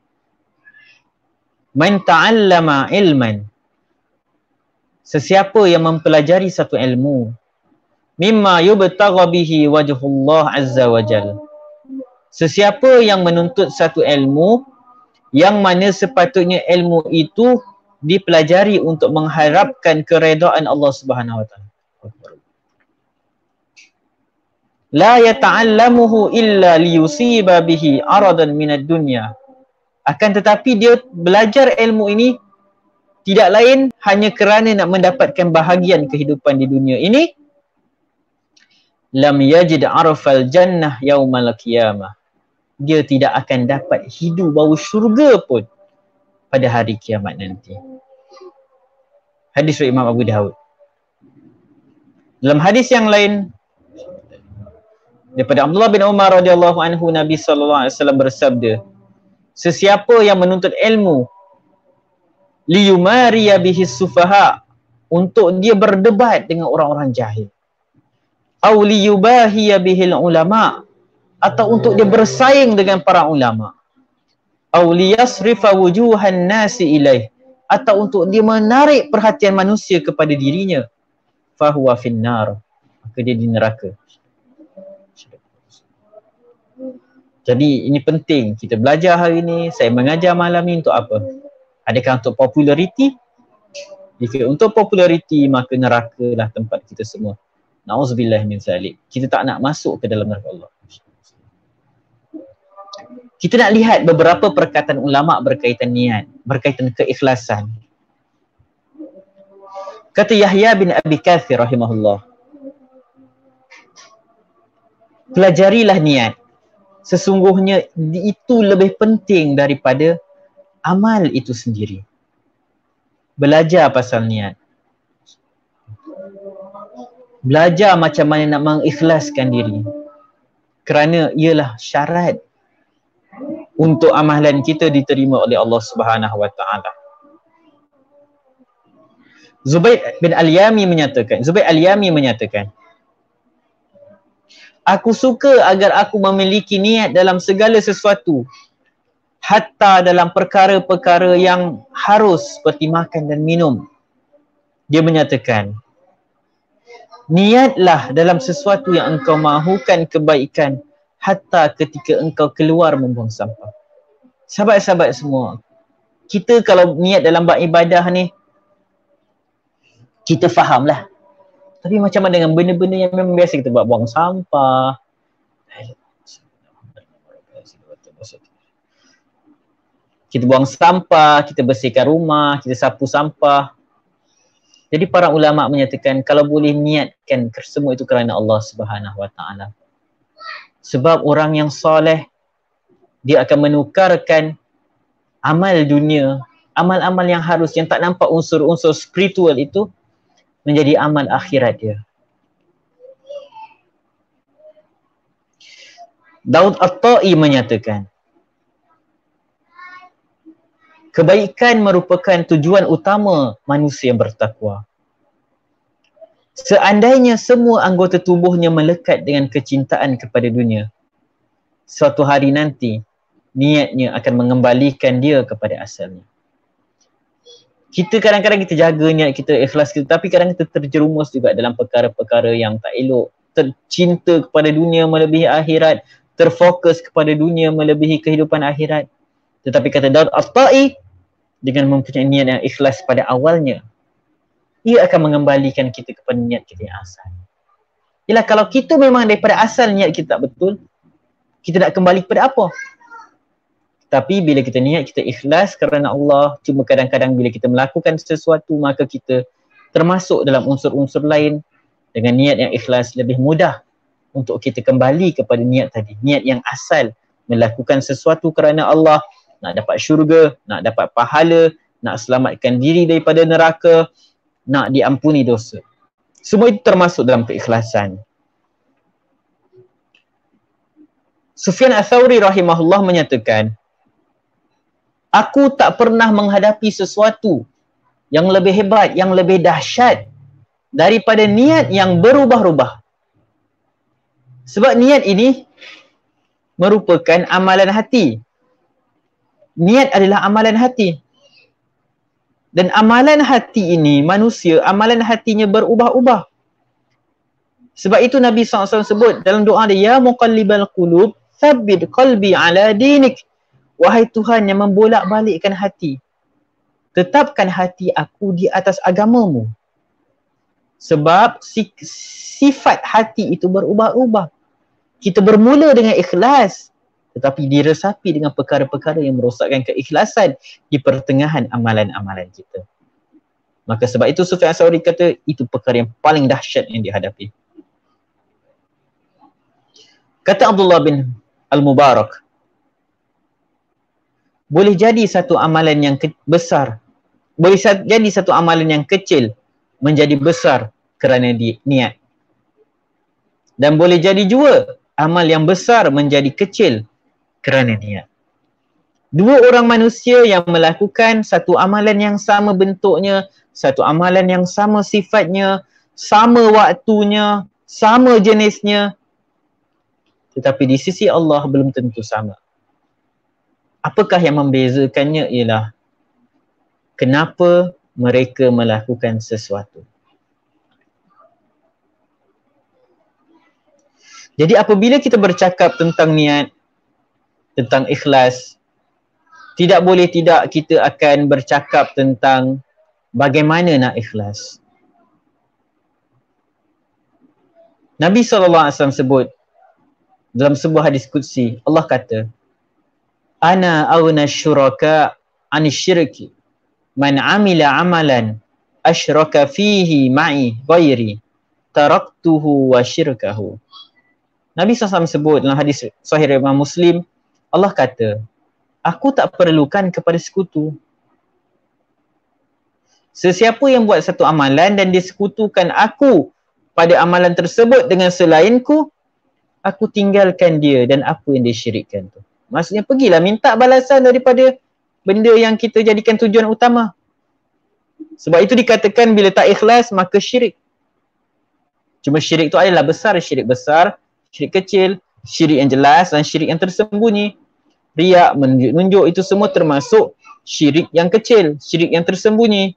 "Man ta'allama ilman," sesiapa yang mempelajari satu ilmu, "mimma yubtagha bihi wajhullah azza wa jalla," sesiapa yang menuntut satu ilmu yang mana sepatutnya ilmu itu dipelajari untuk mengharapkan keredaan Allah Subhanahu wa taala, la yata'allamuhu illa liyusiba bihi aradan minad dunya, akan tetapi dia belajar ilmu ini tidak lain hanya kerana nak mendapatkan bahagian kehidupan di dunia ini, lam yajid arfal jannah yaumal qiyamah, dia tidak akan dapat hidu bau syurga pun pada hari kiamat nanti. Hadis riwayat Imam Abu Daud. Dalam hadis yang lain daripada Abdullah bin Umar radhiyallahu anhu, Nabi sallallahu alaihi wasallam bersabda, sesiapa yang menuntut ilmu liyumariya bihi sufaha, untuk dia berdebat dengan orang-orang jahil, au liyubahiya bihil ulama, atau untuk dia bersaing dengan para ulama, au liyasrifa wujuhan nasi ilaih, atau untuk dia menarik perhatian manusia kepada dirinya, fahuwa finnar, maka dia di neraka. Jadi ini penting kita belajar hari ini. Saya mengajar malam ni untuk apa? Adakah untuk populariti? Jika untuk populariti, maka neraka lah tempat kita semua. Na'udzubillah min zalik. Kita tak nak masuk ke dalam neraka Allah. Kita nak lihat beberapa perkataan ulama berkaitan niat, berkaitan keikhlasan. Kata Yahya bin Abi Kathir rahimahullah, pelajarilah niat. Sesungguhnya itu lebih penting daripada amal itu sendiri. Belajar pasal niat. Belajar macam mana nak mengikhlaskan diri. Kerana ialah syarat untuk amalan kita diterima oleh Allah Subhanahu wa taala. Zubair Al-Yami menyatakan, aku suka agar aku memiliki niat dalam segala sesuatu, hatta dalam perkara-perkara yang harus seperti makan dan minum. Dia menyatakan, niatlah dalam sesuatu yang engkau mahukan kebaikan hatta ketika engkau keluar membuang sampah. Sahabat-sahabat semua, kita kalau niat dalam bab ibadah ni, kita fahamlah. Tapi macam mana dengan benda-benda yang memang biasa kita buat, buang sampah, kita bersihkan rumah, kita sapu sampah. Jadi para ulama menyatakan kalau boleh niatkan semua itu kerana Allah Subhanahu Wa Taala. Sebab orang yang soleh, dia akan menukarkan amal dunia, amal-amal yang harus, yang tak nampak unsur-unsur spiritual itu, menjadi amal akhirat dia. Daud At-Ta'i menyatakan, kebaikan merupakan tujuan utama manusia yang bertakwa. Seandainya semua anggota tubuhnya melekat dengan kecintaan kepada dunia, suatu hari nanti niatnya akan mengembalikan dia kepada asalnya. Kita kadang-kadang kita jaga niat kita, ikhlas kita, tapi kadang kita terjerumus juga dalam perkara-perkara yang tak elok. Tercinta kepada dunia melebihi akhirat, terfokus kepada dunia melebihi kehidupan akhirat. Tetapi kata Daud At-Ta'i, dengan mempunyai niat yang ikhlas pada awalnya, ia akan mengembalikan kita kepada niat kita yang asal. Ialah kalau kita memang daripada asal niat kita tak betul, kita nak kembali kepada apa? Tapi bila kita niat, kita ikhlas kerana Allah, cuma kadang-kadang bila kita melakukan sesuatu, maka kita termasuk dalam unsur-unsur lain. Dengan niat yang ikhlas, lebih mudah untuk kita kembali kepada niat tadi, niat yang asal, melakukan sesuatu kerana Allah, nak dapat syurga, nak dapat pahala, nak selamatkan diri daripada neraka, nak diampuni dosa. Semua itu termasuk dalam keikhlasan. Sufyan Ats-Tsauri rahimahullah menyatakan, aku tak pernah menghadapi sesuatu yang lebih hebat, yang lebih dahsyat daripada niat yang berubah-ubah. Sebab niat ini merupakan amalan hati. Niat adalah amalan hati. Dan amalan hati ini, manusia, amalan hatinya berubah-ubah. Sebab itu Nabi SAW sebut dalam doa dia, ya muqallibal qulub, thabbit qalbi ala dinik. Wahai Tuhan yang membolak-balikkan hati, tetapkan hati aku di atas agamamu. Sebab sifat hati itu berubah-ubah. Kita bermula dengan ikhlas, tetapi diresapi dengan perkara-perkara yang merosakkan keikhlasan di pertengahan amalan-amalan kita. Maka sebab itu Sufyan Ats-Tsauri kata, itu perkara yang paling dahsyat yang dihadapi. Kata Abdullah bin Al-Mubarak, boleh jadi satu amalan yang besar, boleh jadi satu amalan yang kecil menjadi besar kerana niat. Dan boleh jadi juga amal yang besar menjadi kecil kerana niat. Dua orang manusia yang melakukan satu amalan yang sama bentuknya, satu amalan yang sama sifatnya, sama waktunya, sama jenisnya, tetapi di sisi Allah belum tentu sama. Apakah yang membezakannya ialah kenapa mereka melakukan sesuatu. Jadi apabila kita bercakap tentang niat, tentang ikhlas, tidak boleh tidak kita akan bercakap tentang bagaimana nak ikhlas. Nabi SAW sebut dalam sebuah hadis qudsi, Allah kata, ana aghna syuraka anis syirki man amila amalan asyraka fihi ma'i ghairi taraktuhu wa syirkahu. Nabi SAW sebut dalam hadis sahih Imam Muslim, Allah kata, aku tak perlukan kepada sekutu. Sesiapa yang buat satu amalan dan disekutukan aku pada amalan tersebut dengan selainku, aku tinggalkan dia dan apa yang dia syirikkan tu. Maksudnya pergilah minta balasan daripada benda yang kita jadikan tujuan utama. Sebab itu dikatakan bila tak ikhlas maka syirik. Cuma syirik tu adalah besar, syirik kecil, syirik yang jelas dan syirik yang tersembunyi. Riak, menunjuk itu semua termasuk syirik yang kecil, syirik yang tersembunyi.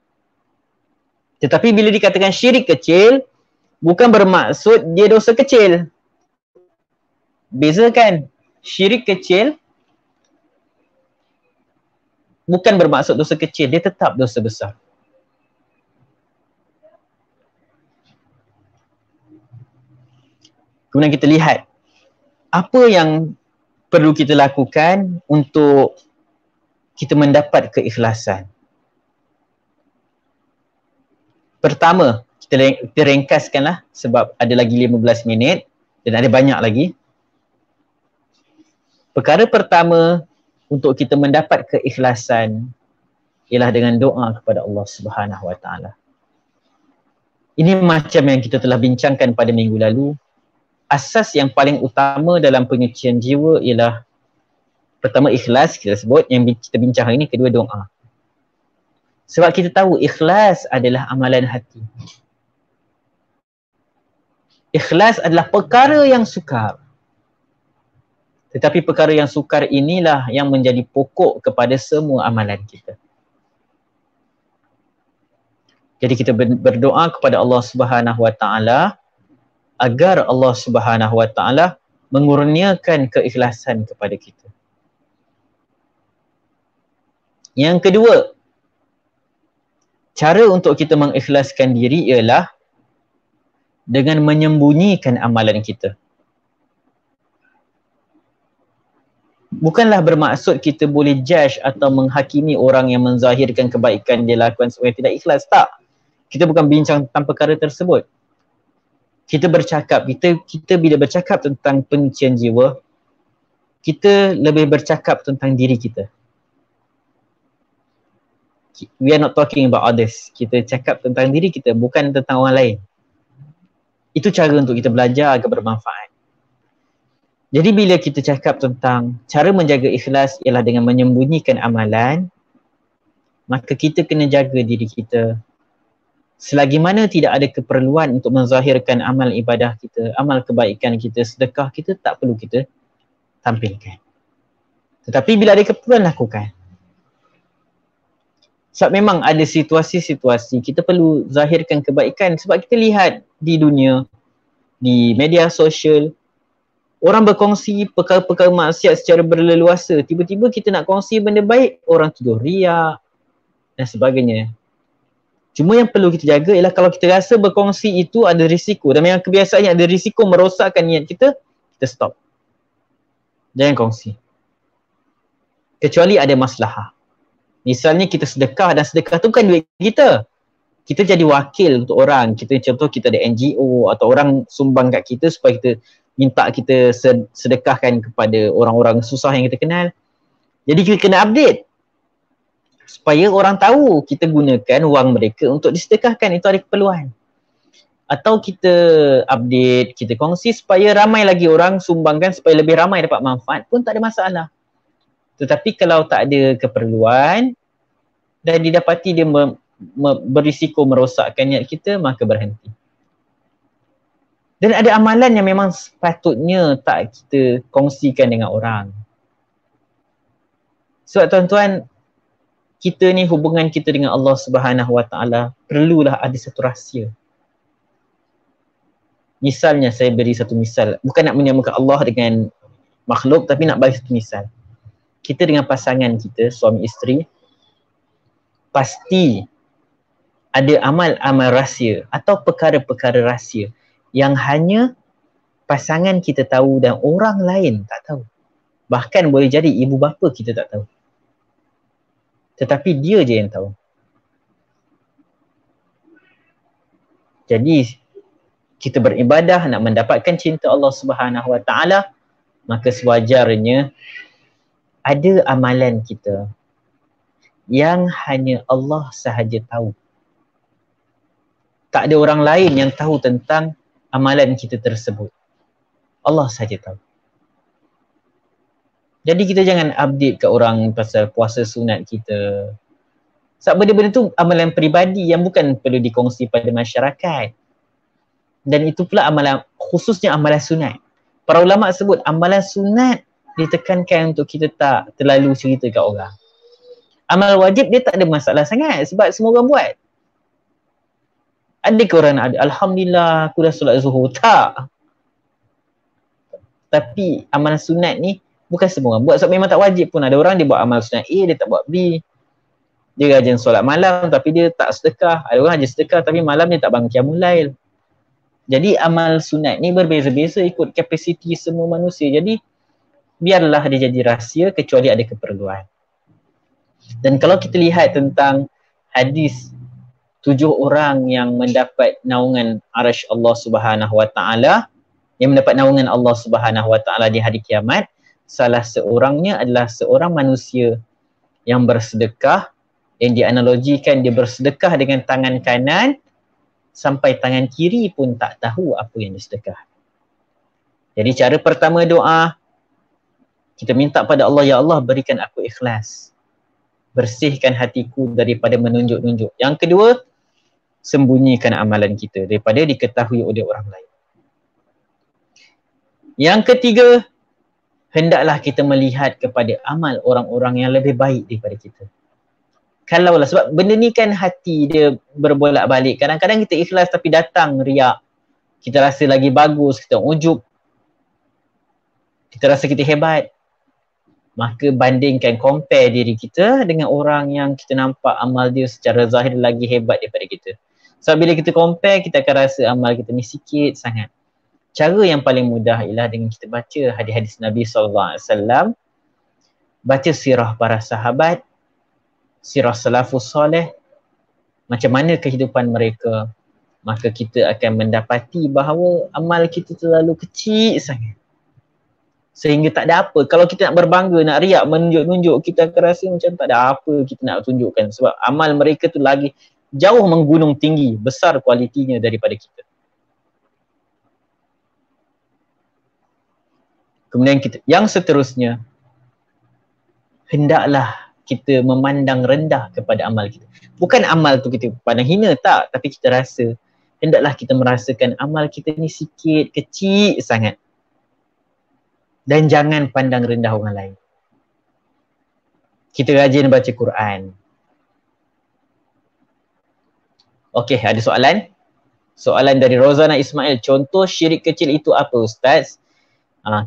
Tetapi bila dikatakan syirik kecil, bukan bermaksud dia dosa kecil. Bezakan, syirik kecil bukan bermaksud dosa kecil, dia tetap dosa besar. Kemudian kita lihat apa yang perlu kita lakukan untuk kita mendapat keikhlasan. Pertama, kita ringkaskanlah sebab ada lagi 15 minit dan ada banyak lagi. Perkara pertama untuk kita mendapat keikhlasan ialah dengan doa kepada Allah Subhanahu Wa Taala. Ini macam yang kita telah bincangkan pada minggu lalu. Asas yang paling utama dalam penyucian jiwa ialah pertama ikhlas kita sebut, yang kita bincang hari ini, kedua doa. Sebab kita tahu ikhlas adalah amalan hati. Ikhlas adalah perkara yang sukar. Tetapi perkara yang sukar inilah yang menjadi pokok kepada semua amalan kita. Jadi kita berdoa kepada Allah Subhanahu Wa Taala agar Allah Subhanahu Wa Taala mengurniakan keikhlasan kepada kita. Yang kedua, cara untuk kita mengikhlaskan diri ialah dengan menyembunyikan amalan kita. Bukanlah bermaksud kita boleh judge atau menghakimi orang yang menzahirkan kebaikan dia lakukan sebagai tidak ikhlas. Tak. Kita bukan bincang tentang perkara tersebut. Kita bercakap, kita bila bercakap tentang penyucian jiwa, kita lebih bercakap tentang diri kita. We are not talking about others. Kita cakap tentang diri kita, bukan tentang orang lain. Itu cara untuk kita belajar agar bermanfaat. Jadi bila kita cakap tentang cara menjaga ikhlas ialah dengan menyembunyikan amalan, maka kita kena jaga diri kita. Selagi mana tidak ada keperluan untuk menzahirkan amal ibadah kita, amal kebaikan kita, sedekah kita, tak perlu kita tampilkan. Tetapi bila ada keperluan, lakukan. Sebab memang ada situasi-situasi kita perlu zahirkan kebaikan. Sebab kita lihat di dunia, di media sosial, orang berkongsi perkara-perkara maksiat secara berleluasa. Tiba-tiba kita nak kongsi benda baik, orang tuduh riak dan sebagainya. Cuma yang perlu kita jaga ialah kalau kita rasa berkongsi itu ada risiko dan memang kebiasaannya ada risiko merosakkan niat kita, kita stop. Jangan kongsi. Kecuali ada maslahah. Misalnya kita sedekah dan sedekah tu bukan duit kita. Kita jadi wakil untuk orang. Contoh kita ada NGO atau orang sumbang kat kita supaya kita minta kita sedekahkan kepada orang-orang susah yang kita kenal. Jadi kita kena update. Supaya orang tahu kita gunakan wang mereka untuk disedekahkan, itu ada keperluan. Atau kita update, kita kongsi supaya ramai lagi orang sumbangkan supaya lebih ramai dapat manfaat pun tak ada masalah. Tetapi kalau tak ada keperluan dan didapati dia berisiko merosakkan niat kita, maka berhenti. Dan ada amalan yang memang sepatutnya tak kita kongsikan dengan orang. Sebab tuan-tuan, kita ni hubungan kita dengan Allah Subhanahu Wa Taala perlulah ada satu rahsia. Misalnya saya beri satu misal, bukan nak menyamakan Allah dengan makhluk tapi nak bagi satu misal. Kita dengan pasangan kita, suami isteri, pasti ada amal-amal rahsia atau perkara-perkara rahsia yang hanya pasangan kita tahu dan orang lain tak tahu. Bahkan boleh jadi ibu bapa kita tak tahu. Tetapi dia je yang tahu. Jadi kita beribadah nak mendapatkan cinta Allah Subhanahu Wa Taala, maka sewajarnya ada amalan kita yang hanya Allah sahaja tahu. Tak ada orang lain yang tahu tentang amalan kita tersebut. Allah sahaja tahu. Jadi kita jangan update kat orang pasal puasa sunat kita. Sebab benda-benda tu amalan peribadi yang bukan perlu dikongsi pada masyarakat. Dan itu pula amalan, khususnya amalan sunat. Para ulama sebut amalan sunat ditekankan untuk kita tak terlalu cerita kat orang. Amal wajib dia tak ada masalah sangat sebab semua orang buat. Ada ke orang nak ada, alhamdulillah aku dah solat zuhur? Tak. Tapi amalan sunat ni bukan semua orang buat sebab memang tak wajib pun. Ada orang dia buat amal sunat A, dia tak buat B. Dia rajin solat malam tapi dia tak sedekah. Ada orang rajin sedekah tapi malam dia tak bangun qiyamul lail. Jadi amal sunat ni berbeza-beza ikut kapasiti semua manusia. Jadi biarlah dia jadi rahsia kecuali ada keperluan. Dan kalau kita lihat tentang hadis 7 orang yang mendapat naungan arasy Allah Subhanahu Wa Taala, yang mendapat naungan Allah Subhanahu Wa Taala di hari kiamat, salah seorangnya adalah seorang manusia yang bersedekah, yang dianalogikan dia bersedekah dengan tangan kanan sampai tangan kiri pun tak tahu apa yang disedekah. Jadi cara pertama doa, kita minta pada Allah, ya Allah berikan aku ikhlas, bersihkan hatiku daripada menunjuk-nunjuk. Yang kedua, sembunyikan amalan kita daripada diketahui oleh orang lain. Yang ketiga, hendaklah kita melihat kepada amal orang-orang yang lebih baik daripada kita. Kalaulah, sebab benda ni kan hati dia berbolak-balik. Kadang-kadang kita ikhlas tapi datang riak. Kita rasa lagi bagus, kita ujub. Kita rasa kita hebat. Maka bandingkan, compare diri kita dengan orang yang kita nampak amal dia secara zahir lagi hebat daripada kita. Sebab bila kita compare, kita akan rasa amal kita ni sikit sangat. Cara yang paling mudah ialah dengan kita baca hadis-hadis Nabi SAW, baca sirah para sahabat, sirah salafus soleh, macam mana kehidupan mereka, maka kita akan mendapati bahawa amal kita terlalu kecil sangat. Sehingga tak ada apa. Kalau kita nak berbangga, nak riak, menunjuk-nunjuk, kita akan rasa macam tak ada apa kita nak tunjukkan. Sebab amal mereka tu lagi jauh menggunung tinggi, besar kualitinya daripada kita. Kemudian kita, yang seterusnya, hendaklah kita memandang rendah kepada amal kita. Bukan amal tu kita pandang hina, tak. Tapi kita rasa, hendaklah kita merasakan amal kita ni sikit, kecil sangat. Dan jangan pandang rendah orang lain. Kita rajin baca Quran. Okey, ada soalan? Soalan dari Rozana Ismail. Contoh syirik kecil itu apa, Ustaz?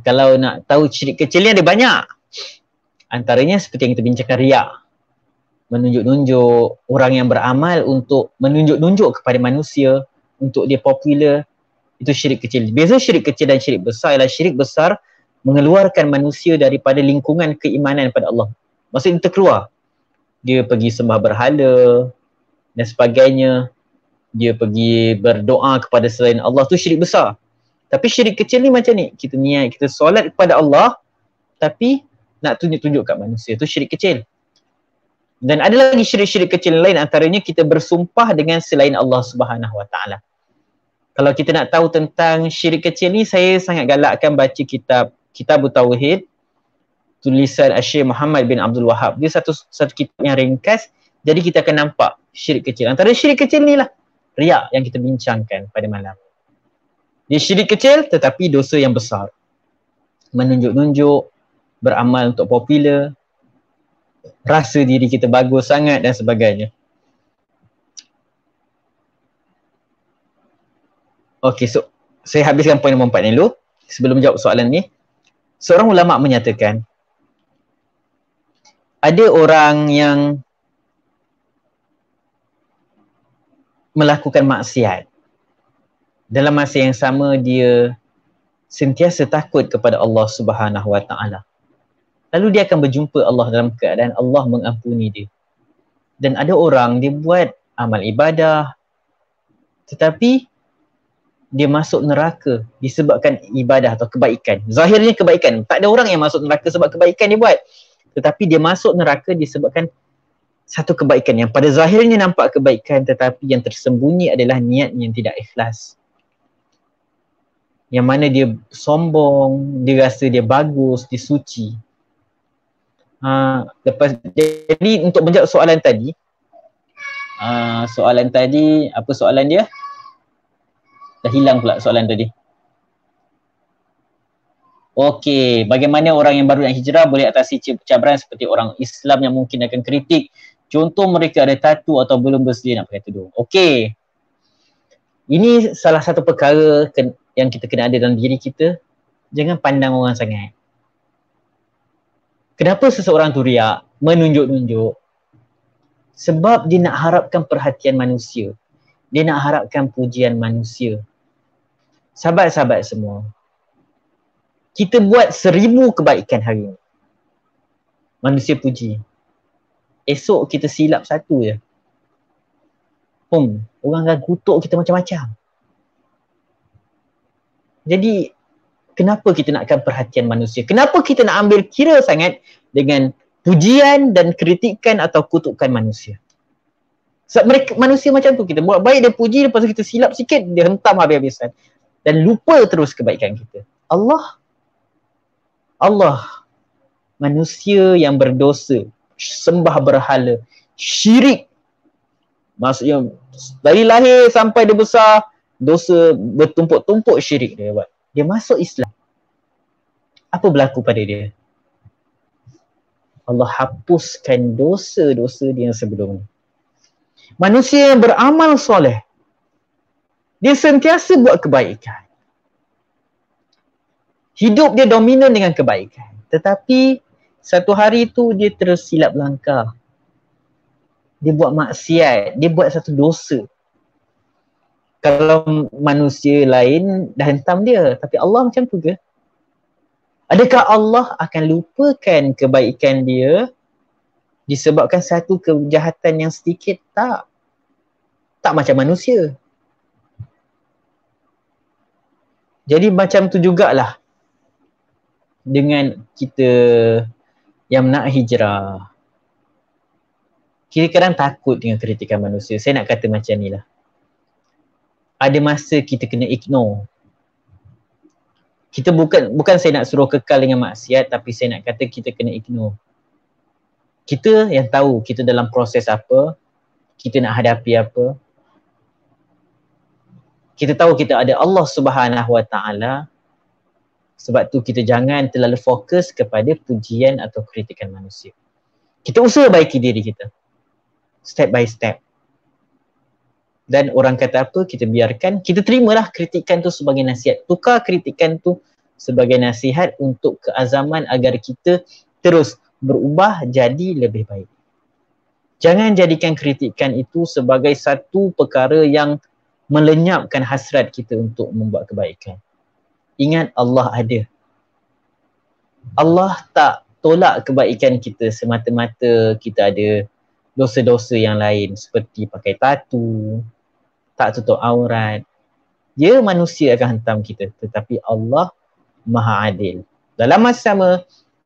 Kalau nak tahu syirik kecil ni ada banyak. Antaranya seperti yang kita bincangkan, riak. Menunjuk-nunjuk, orang yang beramal untuk menunjuk-nunjuk kepada manusia, untuk dia popular. Itu syirik kecil. Beza syirik kecil dan syirik besar ialah syirik besar mengeluarkan manusia daripada lingkungan keimanan pada Allah. Maksudnya terkeluar. Dia pergi sembah berhala dan sebagainya. Dia pergi berdoa kepada selain Allah. Tu syirik besar. Tapi syirik kecil ni macam ni. Kita niat, kita solat kepada Allah tapi nak tunjuk-tunjuk kat manusia. Tu syirik kecil. Dan ada lagi syirik-syirik kecil lain, antaranya kita bersumpah dengan selain Allah Subhanahu Wa Taala. Kalau kita nak tahu tentang syirik kecil ni, saya sangat galakkan baca Kitab Tauhid tulisan Syekh Muhammad bin Abdul Wahab. Dia satu kitab yang ringkas, jadi kita akan nampak syirik kecil. Antara syirik kecil ni lah riak yang kita bincangkan pada malam. Dia syirik kecil tetapi dosa yang besar. Menunjuk-nunjuk, beramal untuk popular, rasa diri kita bagus sangat dan sebagainya. Okey, so saya habiskan poin nombor 4 ni dulu sebelum jawab soalan ni. Seorang ulama menyatakan ada orang yang melakukan maksiat. Dalam masa yang sama dia sentiasa takut kepada Allah Subhanahu Wa Taala. Lalu dia akan berjumpa Allah dalam keadaan Allah mengampuni dia. Dan ada orang dia buat amal ibadah tetapi dia masuk neraka disebabkan ibadah atau kebaikan. Zahirnya kebaikan. Tak ada orang yang masuk neraka sebab kebaikan dia buat. Tetapi dia masuk neraka disebabkan satu kebaikan yang pada zahirnya nampak kebaikan tetapi yang tersembunyi adalah niat yang tidak ikhlas. Yang mana dia sombong, dia rasa dia bagus, dia suci. Jadi untuk menjawab soalan tadi, Soalan tadi, apa soalan dia? Dah hilang pula soalan tadi. Okey, bagaimana orang yang baru nak hijrah boleh atasi cabaran seperti orang Islam yang mungkin akan kritik? Contoh mereka ada tatu atau belum bersedia nak pakai tudung. Okey. Ini salah satu perkara yang kita kena ada dalam diri kita. Jangan pandang orang sangat. Kenapa seseorang tu riak, menunjuk-nunjuk? Sebab dia nak harapkan perhatian manusia. Dia nak harapkan pujian manusia. Sahabat-sahabat semua, kita buat 1000 kebaikan hari ini. Manusia puji. Esok kita silap satu je. Orang akan kutuk kita macam-macam. Jadi, kenapa kita nakkan perhatian manusia? Kenapa kita nak ambil kira sangat dengan pujian dan kritikan atau kutukan manusia? Sebab mereka, manusia macam tu, kita buat baik dia puji, lepas tu kita silap sikit, dia hentam habis-habisan. Dan lupa terus kebaikan kita. Allah, manusia yang berdosa, sembah berhala, syirik. Maksudnya dari lahir sampai dia besar, dosa bertumpuk-tumpuk syirik dia buat. Dia masuk Islam. Apa berlaku pada dia? Allah hapuskan dosa-dosa dia yang sebelum ni. Manusia yang beramal soleh, dia sentiasa buat kebaikan. Hidup dia dominan dengan kebaikan. Tetapi satu hari tu dia tersilap langkah. Dia buat maksiat, dia buat satu dosa. Kalau manusia lain dah hentam dia, tapi Allah macam tu ke? Adakah Allah akan lupakan kebaikan dia disebabkan satu kejahatan yang sedikit? Tak. Tak macam manusia. Jadi macam tu jugalah dengan kita yang nak hijrah. Kita kadang takut dengan kritikan manusia. Saya nak kata macam ni lah. Ada masa kita kena ignore. Kita bukan saya nak suruh kekal dengan maksiat, tapi saya nak kata kita kena ignore. Kita yang tahu kita dalam proses apa, kita nak hadapi apa. Kita tahu kita ada Allah Subhanahu Wa Taala. Sebab tu kita jangan terlalu fokus kepada pujian atau kritikan manusia. Kita usaha baiki diri kita. Step by step. Dan orang kata apa, kita biarkan, kita terimalah kritikan tu sebagai nasihat. Tukar kritikan tu sebagai nasihat untuk keazaman agar kita terus berubah jadi lebih baik. Jangan jadikan kritikan itu sebagai satu perkara yang melenyapkan hasrat kita untuk membuat kebaikan. Ingat, Allah ada. Allah tak tolak kebaikan kita semata-mata kita ada dosa-dosa yang lain seperti pakai tatu, tak tutup aurat. Dia manusia akan hentam kita, tetapi Allah Maha Adil. Dalam masa sama,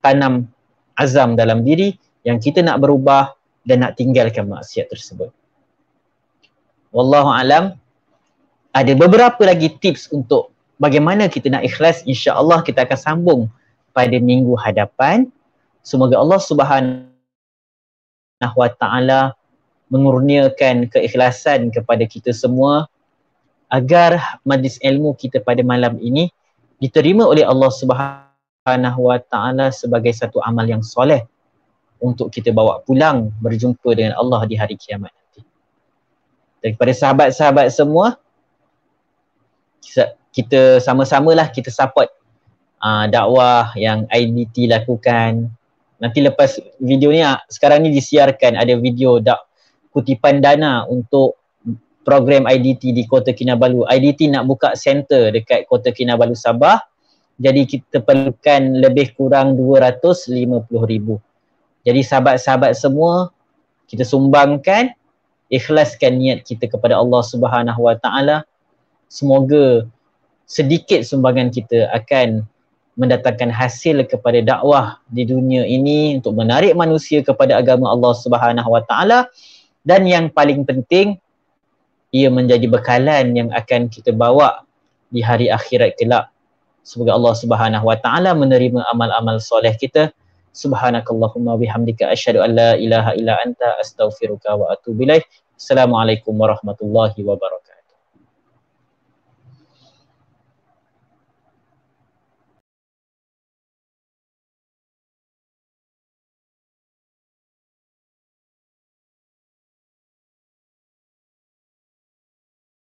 tanam azam dalam diri yang kita nak berubah dan nak tinggalkan maksiat tersebut. Wallahu alam. Ada beberapa lagi tips untuk bagaimana kita nak ikhlas. InsyaAllah kita akan sambung pada minggu hadapan. Semoga Allah Subhanahu Wa Taala mengurniakan keikhlasan kepada kita semua agar majlis ilmu kita pada malam ini diterima oleh Allah Subhanahu Wa Taala sebagai satu amal yang soleh untuk kita bawa pulang berjumpa dengan Allah di hari kiamat nanti. Daripada sahabat-sahabat semua, kita sama-samalah kita support dakwah yang IDT lakukan. Nanti lepas video ni, sekarang ni disiarkan ada video kutipan dana untuk program IDT di Kota Kinabalu. IDT nak buka center dekat Kota Kinabalu Sabah. Jadi kita perlukan lebih kurang 250,000. Jadi sahabat-sahabat semua, kita sumbangkan, ikhlaskan niat kita kepada Allah Subhanahu Wa Taala. Semoga sedikit sumbangan kita akan mendatangkan hasil kepada dakwah di dunia ini untuk menarik manusia kepada agama Allah Subhanahu Wa Taala, dan yang paling penting ia menjadi bekalan yang akan kita bawa di hari akhirat kelak. Semoga Allah Subhanahu Wa Taala menerima amal-amal soleh kita. Subhanakallahumma bihamdika asyhadu an la ilaha illa anta astaghfiruka wa atubu ilaik. Assalamualaikum warahmatullahi wabarakatuh.